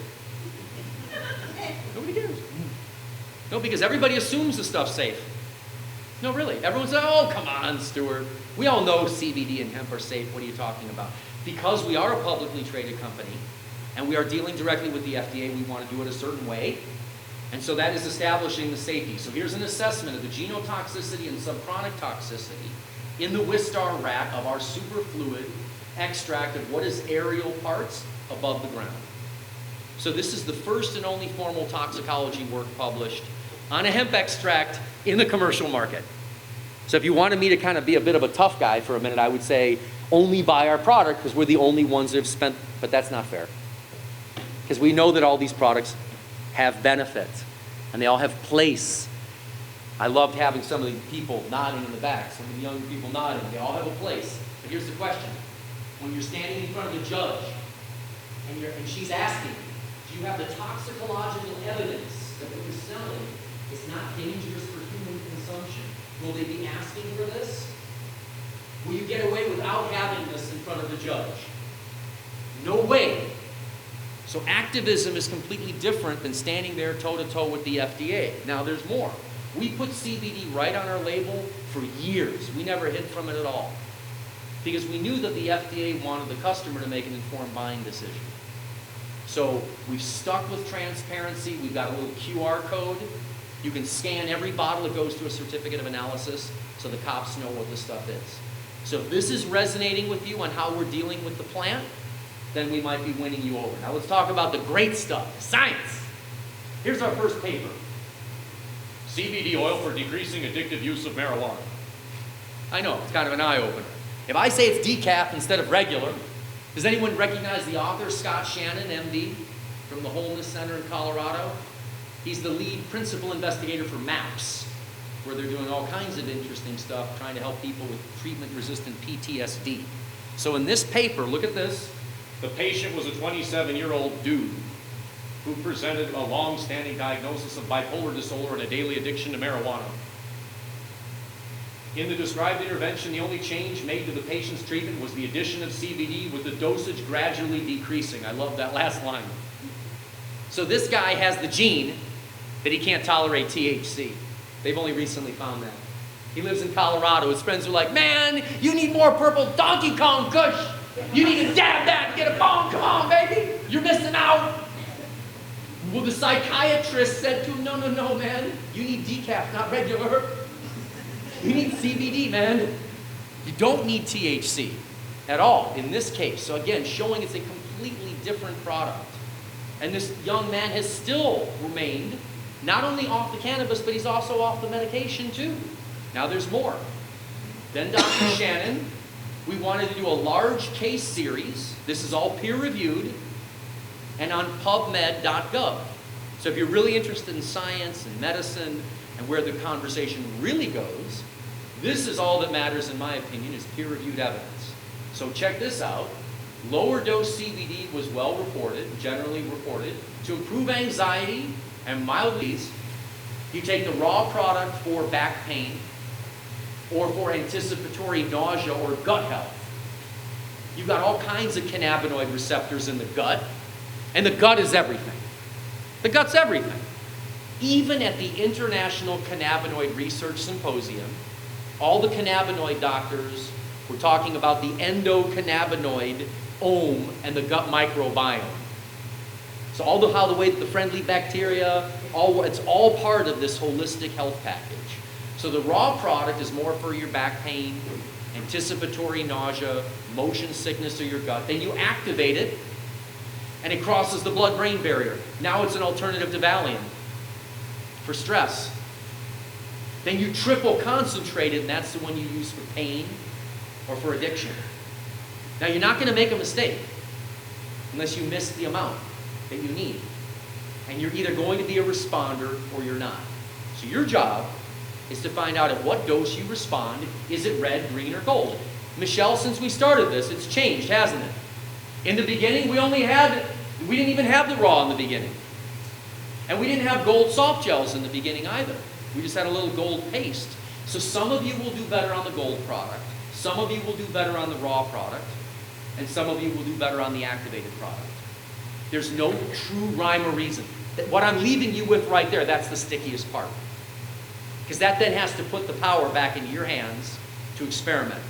[SPEAKER 1] Nobody cares. No, because everybody assumes the stuff's safe. No, really. Everyone says, oh, come on, Stuart. We all know CBD and hemp are safe. What are you talking about? Because we are a publicly traded company, and we are dealing directly with the FDA, we want to do it a certain way. And so that is establishing the safety. So here's an assessment of the genotoxicity and subchronic toxicity in the Wistar rat of our superfluid extract of what is aerial parts above the ground. So this is the first and only formal toxicology work published on a hemp extract in the commercial market. So if you wanted me to kind of be a bit of a tough guy for a minute, I would say only buy our product because we're the only ones that have spent, but that's not fair. Because we know that all these products have benefits and they all have place. I loved having some of the people nodding in the back, some of the young people nodding. They all have a place. But here's the question. When you're standing in front of a judge and she's asking, do you have the toxicological evidence that what you're selling is not dangerous for human consumption? Will they be asking for this? Will you get away without having this in front of the judge? No way. So activism is completely different than standing there toe-to-toe with the FDA. Now there's more. We put CBD right on our label for years. We never hid from it at all. Because we knew that the FDA wanted the customer to make an informed buying decision. So we've stuck with transparency. We've got a little QR code. You can scan every bottle. It goes to a certificate of analysis so the cops know what this stuff is. So if this is resonating with you on how we're dealing with the plant, then we might be winning you over. Now let's talk about the great stuff, science. Here's our first paper. CBD oil for decreasing addictive use of marijuana. I know, it's kind of an eye-opener. If I say it's decaf instead of regular, does anyone recognize the author, Scott Shannon, MD, from the Wholeness Center in Colorado? He's the lead principal investigator for MAPS, where they're doing all kinds of interesting stuff, trying to help people with treatment-resistant PTSD. So in this paper, look at this. The patient was a 27-year-old dude who presented a long-standing diagnosis of bipolar disorder and a daily addiction to marijuana. In the described intervention, the only change made to the patient's treatment was the addition of CBD with the dosage gradually decreasing. I love that last line. So this guy has the gene that he can't tolerate THC. They've only recently found that. He lives in Colorado. His friends are like, man, you need more purple Donkey Kong Kush. You need to dab that and get a bong. Come on, baby. You're missing out. Well, the psychiatrist said to him, no, man. You need decaf, not regular. You need CBD, man. You don't need THC at all in this case. So again, showing it's a completely different product. And this young man has still remained not only off the cannabis, but he's also off the medication too. Now there's more. Then Dr. Shannon, we wanted to do a large case series. This is all peer-reviewed and on PubMed.gov. So if you're really interested in science and medicine and where the conversation really goes, this is all that matters, in my opinion, is peer-reviewed evidence. So check this out. Lower dose CBD was well reported, generally reported, to improve anxiety and mild ease. You take the raw product for back pain or for anticipatory nausea or gut health. You've got all kinds of cannabinoid receptors in the gut, and the gut is everything. The gut's everything. Even at the International Cannabinoid Research Symposium, all the cannabinoid doctors were talking about the endocannabinoid and the gut microbiome. So how the way that the friendly bacteria, it's all part of this holistic health package. So the raw product is more for your back pain, anticipatory nausea, motion sickness of your gut. Then you activate it, and it crosses the blood-brain barrier. Now it's an alternative to Valium for stress. Then you triple concentrate it, and that's the one you use for pain or for addiction. Now you're not going to make a mistake unless you miss the amount that you need. And you're either going to be a responder or you're not. So your job is to find out at what dose you respond. Is it red, green, or gold? Michelle, since we started this, it's changed, hasn't it? In the beginning, we didn't even have the raw in the beginning. And we didn't have gold soft gels in the beginning either. We just had a little gold paste. So some of you will do better on the gold product. Some of you will do better on the raw product. And some of you will do better on the activated product. There's no true rhyme or reason. What I'm leaving you with right there, that's the stickiest part. Because that then has to put the power back into your hands to experiment.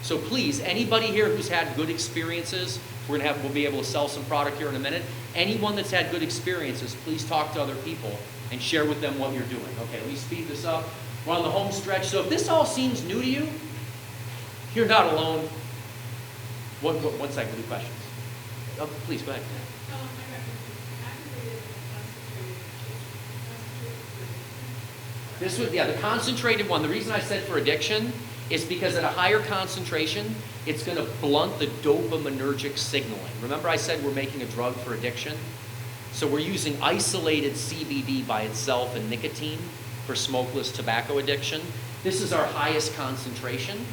[SPEAKER 1] So please, anybody here who's had good experiences, we'll be able to sell some product here in a minute. Anyone that's had good experiences, please talk to other people and share with them what you're doing. Okay, let me speed this up. We're on the home stretch. So if this all seems new to you, you're not alone. One second, any questions? Oh, please, go ahead. This was, the concentrated one. The reason I said for addiction is because at a higher concentration, it's going to blunt the dopaminergic signaling. Remember I said we're making a drug for addiction? So we're using isolated CBD by itself and nicotine for smokeless tobacco addiction. This is our highest concentration.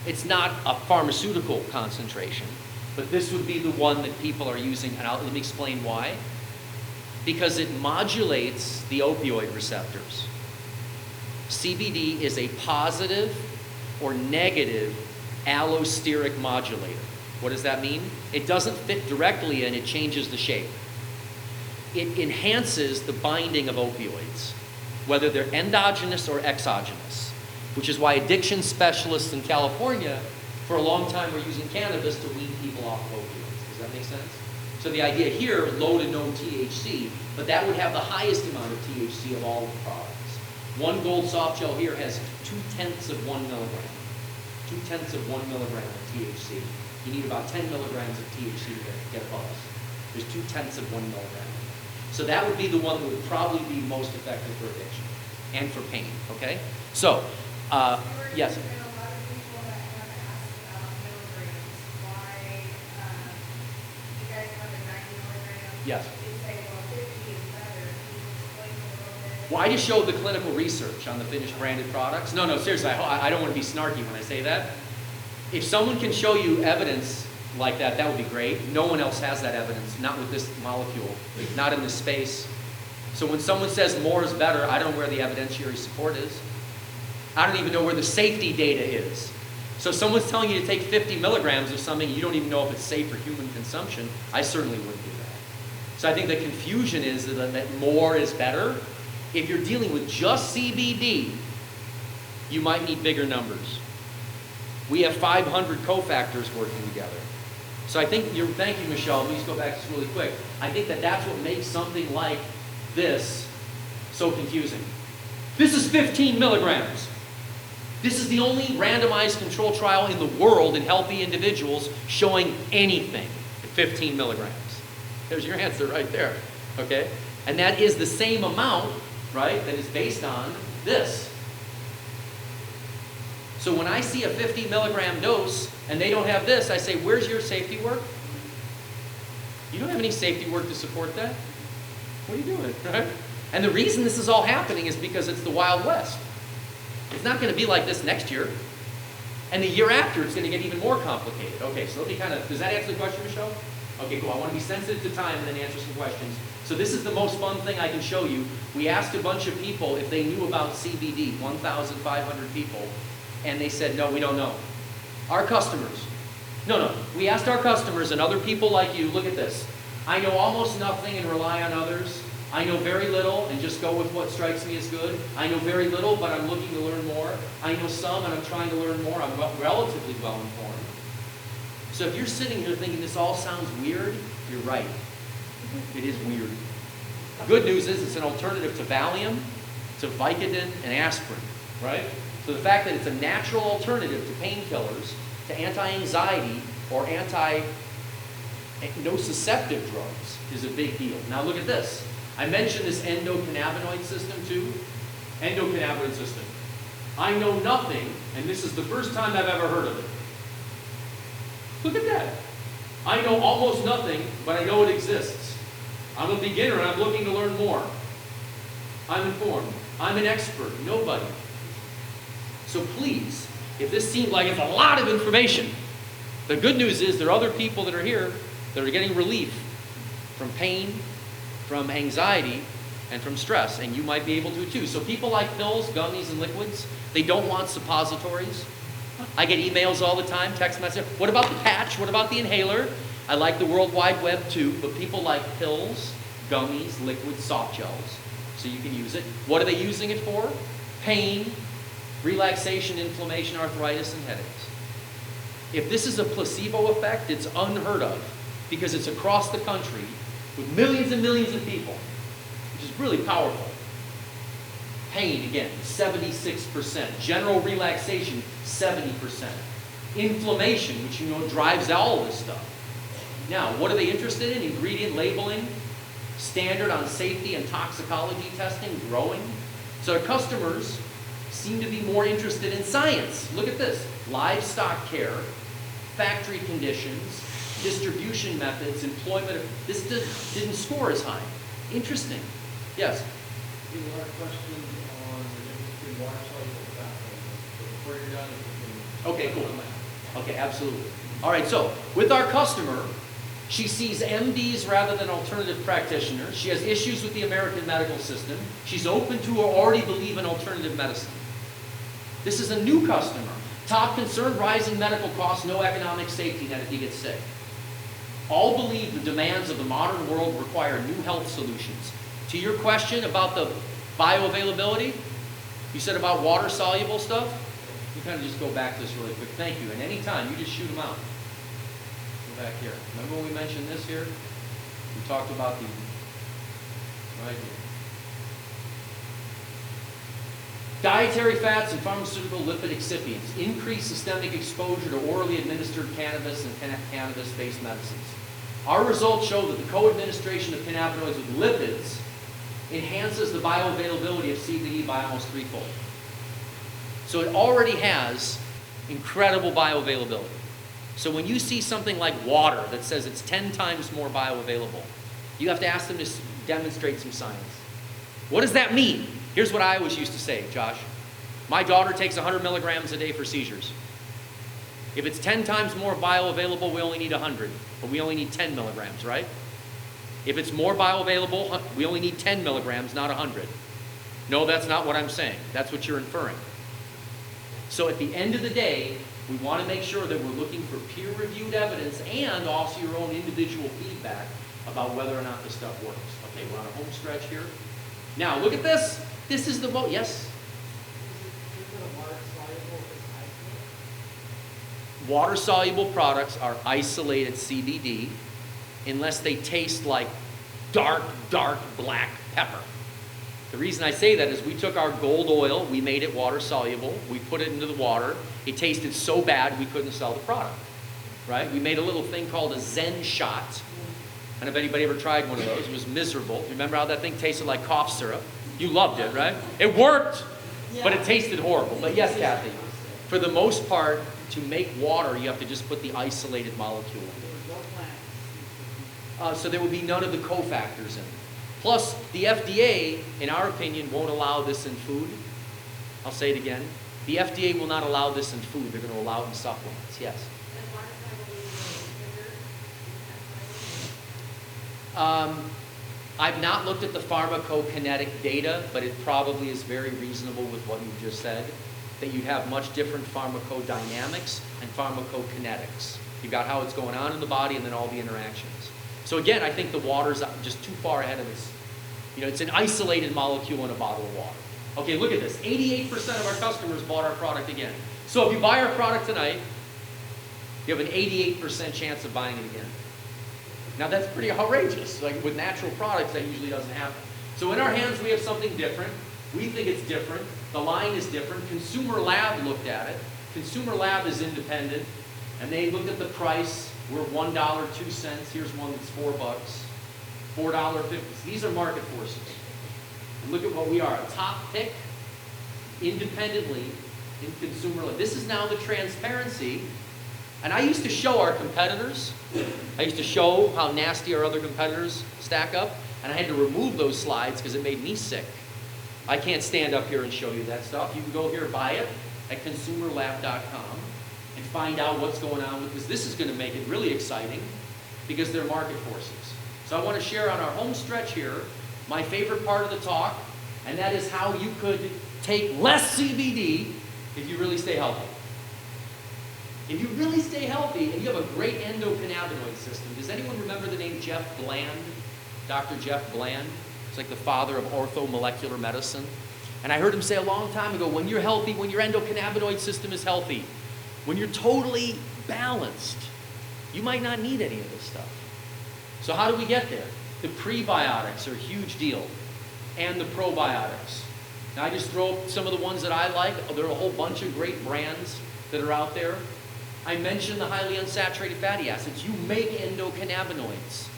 [SPEAKER 1] It's not a pharmaceutical concentration, but this would be the one that people are using, and let me explain why. Because it modulates the opioid receptors. CBD is a positive or negative allosteric modulator. What does that mean? It doesn't fit directly in, it changes the shape. It enhances the binding of opioids, whether they're endogenous or exogenous, which is why addiction specialists in California for a long time were using cannabis to wean people off of opioids. Does that make sense? So the idea here, low to no THC, but that would have the highest amount of THC of all of the products. One gold soft gel here has 0.2 of 1 milligram. 0.2 of 1 milligram of THC. You need about 10 milligrams of THC to get a buzz. There's 0.2 of 1 milligram. So that would be the one that would probably be most effective for addiction. and for pain, okay? So, yes? Yes. Well, I just showed the clinical research on the finished branded products. No, seriously, I don't want to be snarky when I say that. If someone can show you evidence like that, that would be great. No one else has that evidence, not with this molecule, not in this space. So when someone says more is better, I don't know where the evidentiary support is. I don't even know where the safety data is. So if someone's telling you to take 50 milligrams of something, you don't even know if it's safe for human consumption, I certainly wouldn't do that. So I think the confusion is that more is better. If you're dealing with just CBD, you might need bigger numbers. We have 500 cofactors working together. So I think thank you, Michelle. Let me just go back just really quick. I think that's what makes something like this so confusing. This is 15 milligrams. This is the only randomized control trial in the world in healthy individuals showing anything at 15 milligrams. There's your answer right there, okay? And that is the same amount, right, that is based on this. So when I see a 50 milligram dose and they don't have this, I say, where's your safety work? You don't have any safety work to support that? What are you doing, right? And the reason this is all happening is because it's the Wild West. It's not going to be like this next year. And the year after, it's going to get even more complicated. Okay, so let me does that answer the question, Michelle? Okay, cool. I want to be sensitive to time and then answer some questions. So this is the most fun thing I can show you. We asked a bunch of people if they knew about CBD, 1,500 people, and they said, no, we don't know. Our customers. No. We asked our customers and other people like you, look at this. I know almost nothing and rely on others. I know very little and just go with what strikes me as good. I know very little, but I'm looking to learn more. I know some and I'm trying to learn more. I'm relatively well informed. So if you're sitting here thinking this all sounds weird, you're right. It is weird. The good news is it's an alternative to Valium, to Vicodin, and aspirin, right? So the fact that it's a natural alternative to painkillers, to anti-anxiety, or nociceptive drugs is a big deal. Now look at this. I mentioned this endocannabinoid system too. Endocannabinoid system. I know nothing, and this is the first time I've ever heard of it. Look at that. I know almost nothing, but I know it exists. I'm a beginner and I'm looking to learn more. I'm informed. I'm an expert. Nobody. So please, if this seems like it's a lot of information, the good news is there are other people that are here that are getting relief from pain, from anxiety, and from stress, and you might be able to too. So people like pills, gummies, and liquids, they don't want suppositories. I get emails all the time, text messages. What about the patch? What about the inhaler? I like the World Wide Web too, but people like pills, gummies, liquids, soft gels, so you can use it. What are they using it for? Pain, relaxation, inflammation, arthritis, and headaches. If this is a placebo effect, it's unheard of because it's across the country with millions and millions of people, which is really powerful. Pain, again, 76%. General relaxation, 70%. Inflammation, which you know drives all this stuff. Now, what are they interested in? Ingredient labeling, standard on safety and toxicology testing, growing. So our customers seem to be more interested in science. Look at this. Livestock care, factory conditions, distribution methods, employment. This didn't score as high. Interesting. Yes?
[SPEAKER 7] Give a lot of questions on the difference between water soluble and fat soluble. Before you're done, if you can.
[SPEAKER 1] Okay, cool. Okay, absolutely. All right, so with our customer, she sees MDs rather than alternative practitioners. She has issues with the American medical system. She's open to or already believe in alternative medicine. This is a new customer. Top concern, rising medical costs, no economic safety net if you get sick. All believe the demands of the modern world require new health solutions. To your question about the bioavailability, you said about water-soluble stuff, you kind of just go back to this really quick. Thank you. And any time, you just shoot them out. Go back here. Remember when we mentioned this here? We talked about the, right here. Dietary fats and pharmaceutical lipid excipients increase systemic exposure to orally administered cannabis and cannabis-based medicines. Our results show that the co-administration of cannabinoids with lipids enhances the bioavailability of CBD by almost threefold. So it already has incredible bioavailability. So when you see something like water that says it's 10 times more bioavailable, you have to ask them to demonstrate some science. What does that mean? Here's what I always used to say, Josh. My daughter takes 100 milligrams a day for seizures. If it's 10 times more bioavailable, we only need 100, but we only need 10 milligrams, right? If it's more bioavailable, we only need 10 milligrams, not 100. No, that's not what I'm saying. That's what you're inferring. So at the end of the day, we want to make sure that we're looking for peer-reviewed evidence and also your own individual feedback about whether or not this stuff works. Okay, we're on a home stretch here. Now, look at this. This is the vote. Yes? Water-soluble products are isolated CBD unless they taste like dark, dark black pepper. The reason I say that is we took our gold oil, we made it water-soluble, we put it into the water, it tasted so bad we couldn't sell the product, right? We made a little thing called a Zen shot. I don't know if anybody ever tried one of those. It was miserable. Remember how that thing tasted like cough syrup? You loved it, right? It worked, but it tasted horrible. But yes, Kathy, for the most part, to make water, you have to just put the isolated molecule in. So there will be none of the cofactors in it. Plus, the FDA, in our opinion, won't allow this in food. I'll say it again. The FDA will not allow this in food. They're going to allow it in supplements. Yes? I've not looked at the pharmacokinetic data, but it probably is very reasonable with what you just said, that you'd have much different pharmacodynamics and pharmacokinetics. You've got how it's going on in the body and then all the interactions. So again, I think the water's just too far ahead of its, it's an isolated molecule in a bottle of water. Okay, look at this. 88% of our customers bought our product again. So if you buy our product tonight, you have an 88% chance of buying it again. Now that's pretty outrageous. Like with natural products, that usually doesn't happen. So in our hands, we have something different. We think it's different. The line is different. Consumer Lab looked at it. Consumer Lab is independent, and they looked at the price. We're $1.02. Here's one that's $4. $4.50. These are market forces. And look at what we are. A top pick independently in Consumer Lab. This is now the transparency. And I used to show our competitors. I used to show how nasty our other competitors stack up. And I had to remove those slides because it made me sick. I can't stand up here and show you that stuff. You can go here and buy it at consumerlab.com and find out what's going on, because this is going to make it really exciting because they're market forces. So I want to share on our home stretch here my favorite part of the talk, and that is how you could take less CBD if you really stay healthy. If you really stay healthy and you have a great endocannabinoid system. Does anyone remember the name Jeff Bland? Dr. Jeff Bland? It's like the father of orthomolecular medicine. And I heard him say a long time ago, when you're healthy, when your endocannabinoid system is healthy, when you're totally balanced, you might not need any of this stuff. So how do we get there? The prebiotics are a huge deal, and the probiotics. Now I just throw some of the ones that I like. There are a whole bunch of great brands that are out there. I mentioned the highly unsaturated fatty acids. You make endocannabinoids.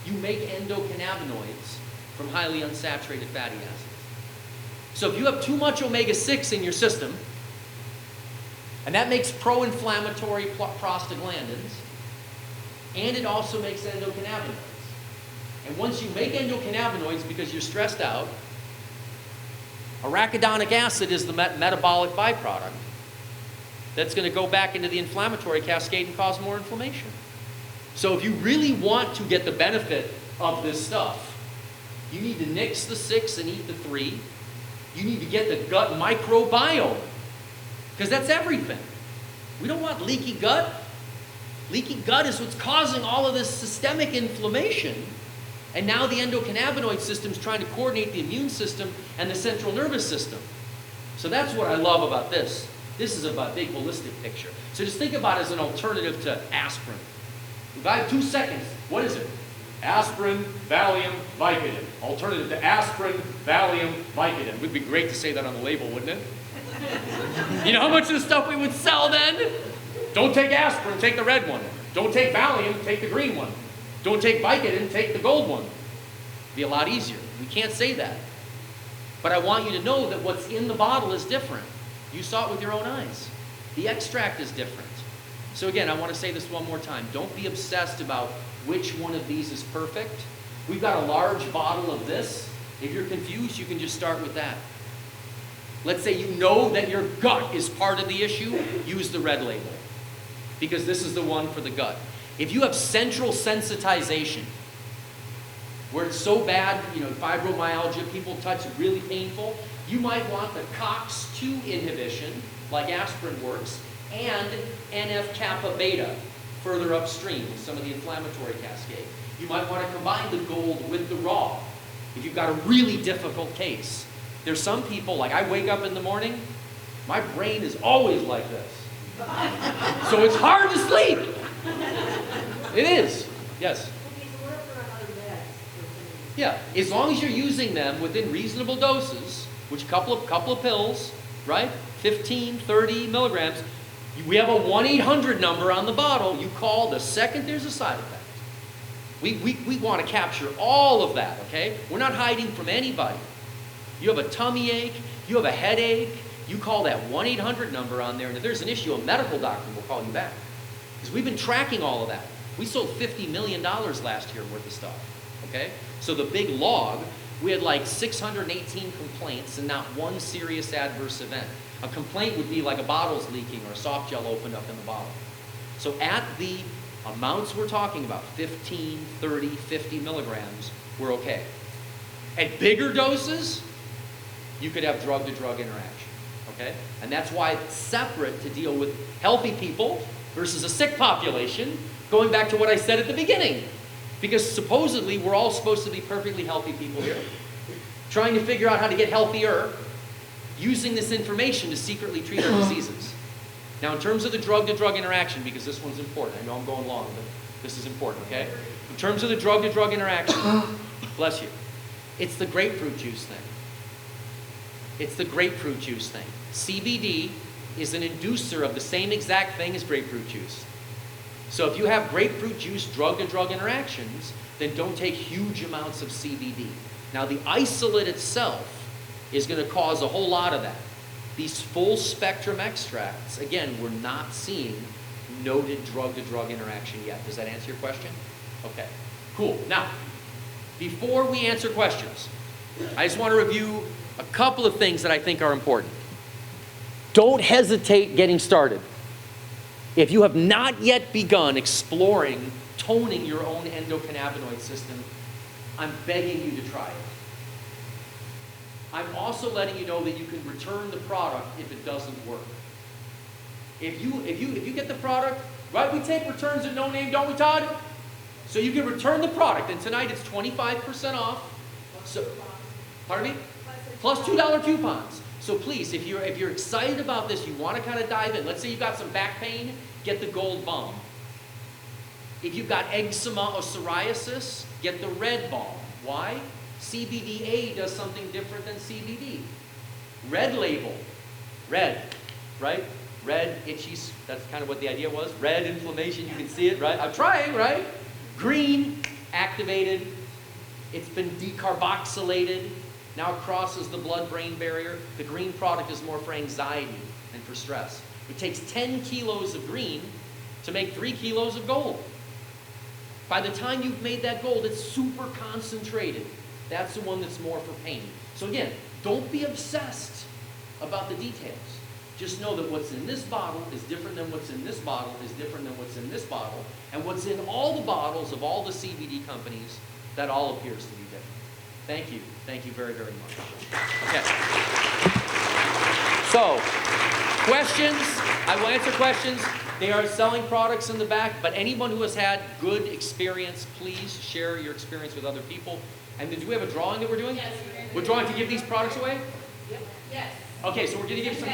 [SPEAKER 1] You make endocannabinoids from highly unsaturated fatty acids. So if you have too much omega-6 in your system, and that makes pro-inflammatory prostaglandins, and it also makes endocannabinoids. And once you make endocannabinoids because you're stressed out, arachidonic acid is the metabolic byproduct that's going to go back into the inflammatory cascade and cause more inflammation. So if you really want to get the benefit of this stuff, you need to nix the 6 and eat the 3. You need to get the gut microbiome, because that's everything. We don't want leaky gut. Leaky gut is what's causing all of this systemic inflammation. And now the endocannabinoid system is trying to coordinate the immune system and the central nervous system. So that's what I love about this. This is a big holistic picture. So just think about it as an alternative to aspirin. If I have 2 seconds, what is it? Aspirin, Valium, Vicodin. Alternative to aspirin, Valium, Vicodin. It would be great to say that on the label, wouldn't it? You know how much of the stuff we would sell then? Don't take aspirin, take the red one. Don't take Valium, take the green one. Don't take Vicodin, take the gold one. It'd be a lot easier. We can't say that. But I want you to know that what's in the bottle is different. You saw it with your own eyes. The extract is different. So again, I want to say this one more time. Don't be obsessed about which one of these is perfect. We've got a large bottle of this. If you're confused, you can just start with that. Let's say you know that your gut is part of the issue, use the red label, because this is the one for the gut. If you have central sensitization, where it's so bad, fibromyalgia, people touch it, really painful, you might want the COX-2 inhibition, like aspirin works, and NF-kappa beta, further upstream with some of the inflammatory cascade. You might want to combine the gold with the raw, if you've got a really difficult case. There's some people, like I wake up in the morning, my brain is always like this. So it's hard to sleep. It is, yes. Yeah, as long as you're using them within reasonable doses, which couple of pills, right? 15, 30 milligrams. We have a 1-800 number on the bottle. You call the second there's a side effect. We want to capture all of that, okay? We're not hiding from anybody. You have a tummy ache, you have a headache, you call that 1-800 number on there, and if there's an issue, a medical doctor will call you back. Because we've been tracking all of that. We sold $50 million last year worth of stuff, okay? So the big log, we had like 618 complaints and not one serious adverse event. A complaint would be like a bottle's leaking or a soft gel opened up in the bottle. So at the amounts we're talking about, 15, 30, 50 milligrams, we're okay. At bigger doses, you could have drug-to-drug interaction, okay? And that's why it's separate to deal with healthy people versus a sick population, going back to what I said at the beginning. Because supposedly, we're all supposed to be perfectly healthy people here, trying to figure out how to get healthier, using this information to secretly treat our diseases. Now, in terms of the drug-to-drug interaction, because this one's important, I know I'm going long, but this is important, okay? In terms of the drug-to-drug interaction, bless you, it's the grapefruit juice thing. It's the grapefruit juice thing. CBD is an inducer of the same exact thing as grapefruit juice. So if you have grapefruit juice drug-to-drug interactions, then don't take huge amounts of CBD. Now, the isolate itself is going to cause a whole lot of that. These full-spectrum extracts, again, we're not seeing noted drug-to-drug interaction yet. Does that answer your question? Okay, cool. Now, before we answer questions, I just want to review a couple of things that I think are important. Don't hesitate getting started. If you have not yet begun exploring toning your own endocannabinoid system, I'm begging you to try it. I'm also letting you know that you can return the product if it doesn't work. If you get the product, right, we take returns at no name, don't we, Todd? So you can return the product, and tonight it's 25% off. So, pardon me? Plus $2 coupons. So please, if you're excited about this, you want to kind of dive in. Let's say you've got some back pain, get the gold balm. If you've got eczema or psoriasis, get the red balm. Why? CBDA does something different than CBD. Red label. Red, right? Red, itchy, that's kind of what the idea was. Red inflammation, you can see it, right? I'm trying, right? Green, activated. It's been decarboxylated. Now it crosses the blood-brain barrier. The green product is more for anxiety than for stress. It takes 10 kilos of green to make 3 kilos of gold. By the time you've made that gold, it's super concentrated. That's the one that's more for pain. So again, don't be obsessed about the details. Just know that what's in this bottle is different than what's in this bottle is different than what's in this bottle. And what's in all the bottles of all the CBD companies, that all appears to be different. Thank you. Thank you very, very much. Okay. So, questions? I will answer questions. They are selling products in the back, but anyone who has had good experience, please share your experience with other people. And do we have a drawing that we're doing?
[SPEAKER 8] Yes.
[SPEAKER 1] We're drawing to give these products away?
[SPEAKER 8] Yes.
[SPEAKER 1] Okay, so we're going to give some.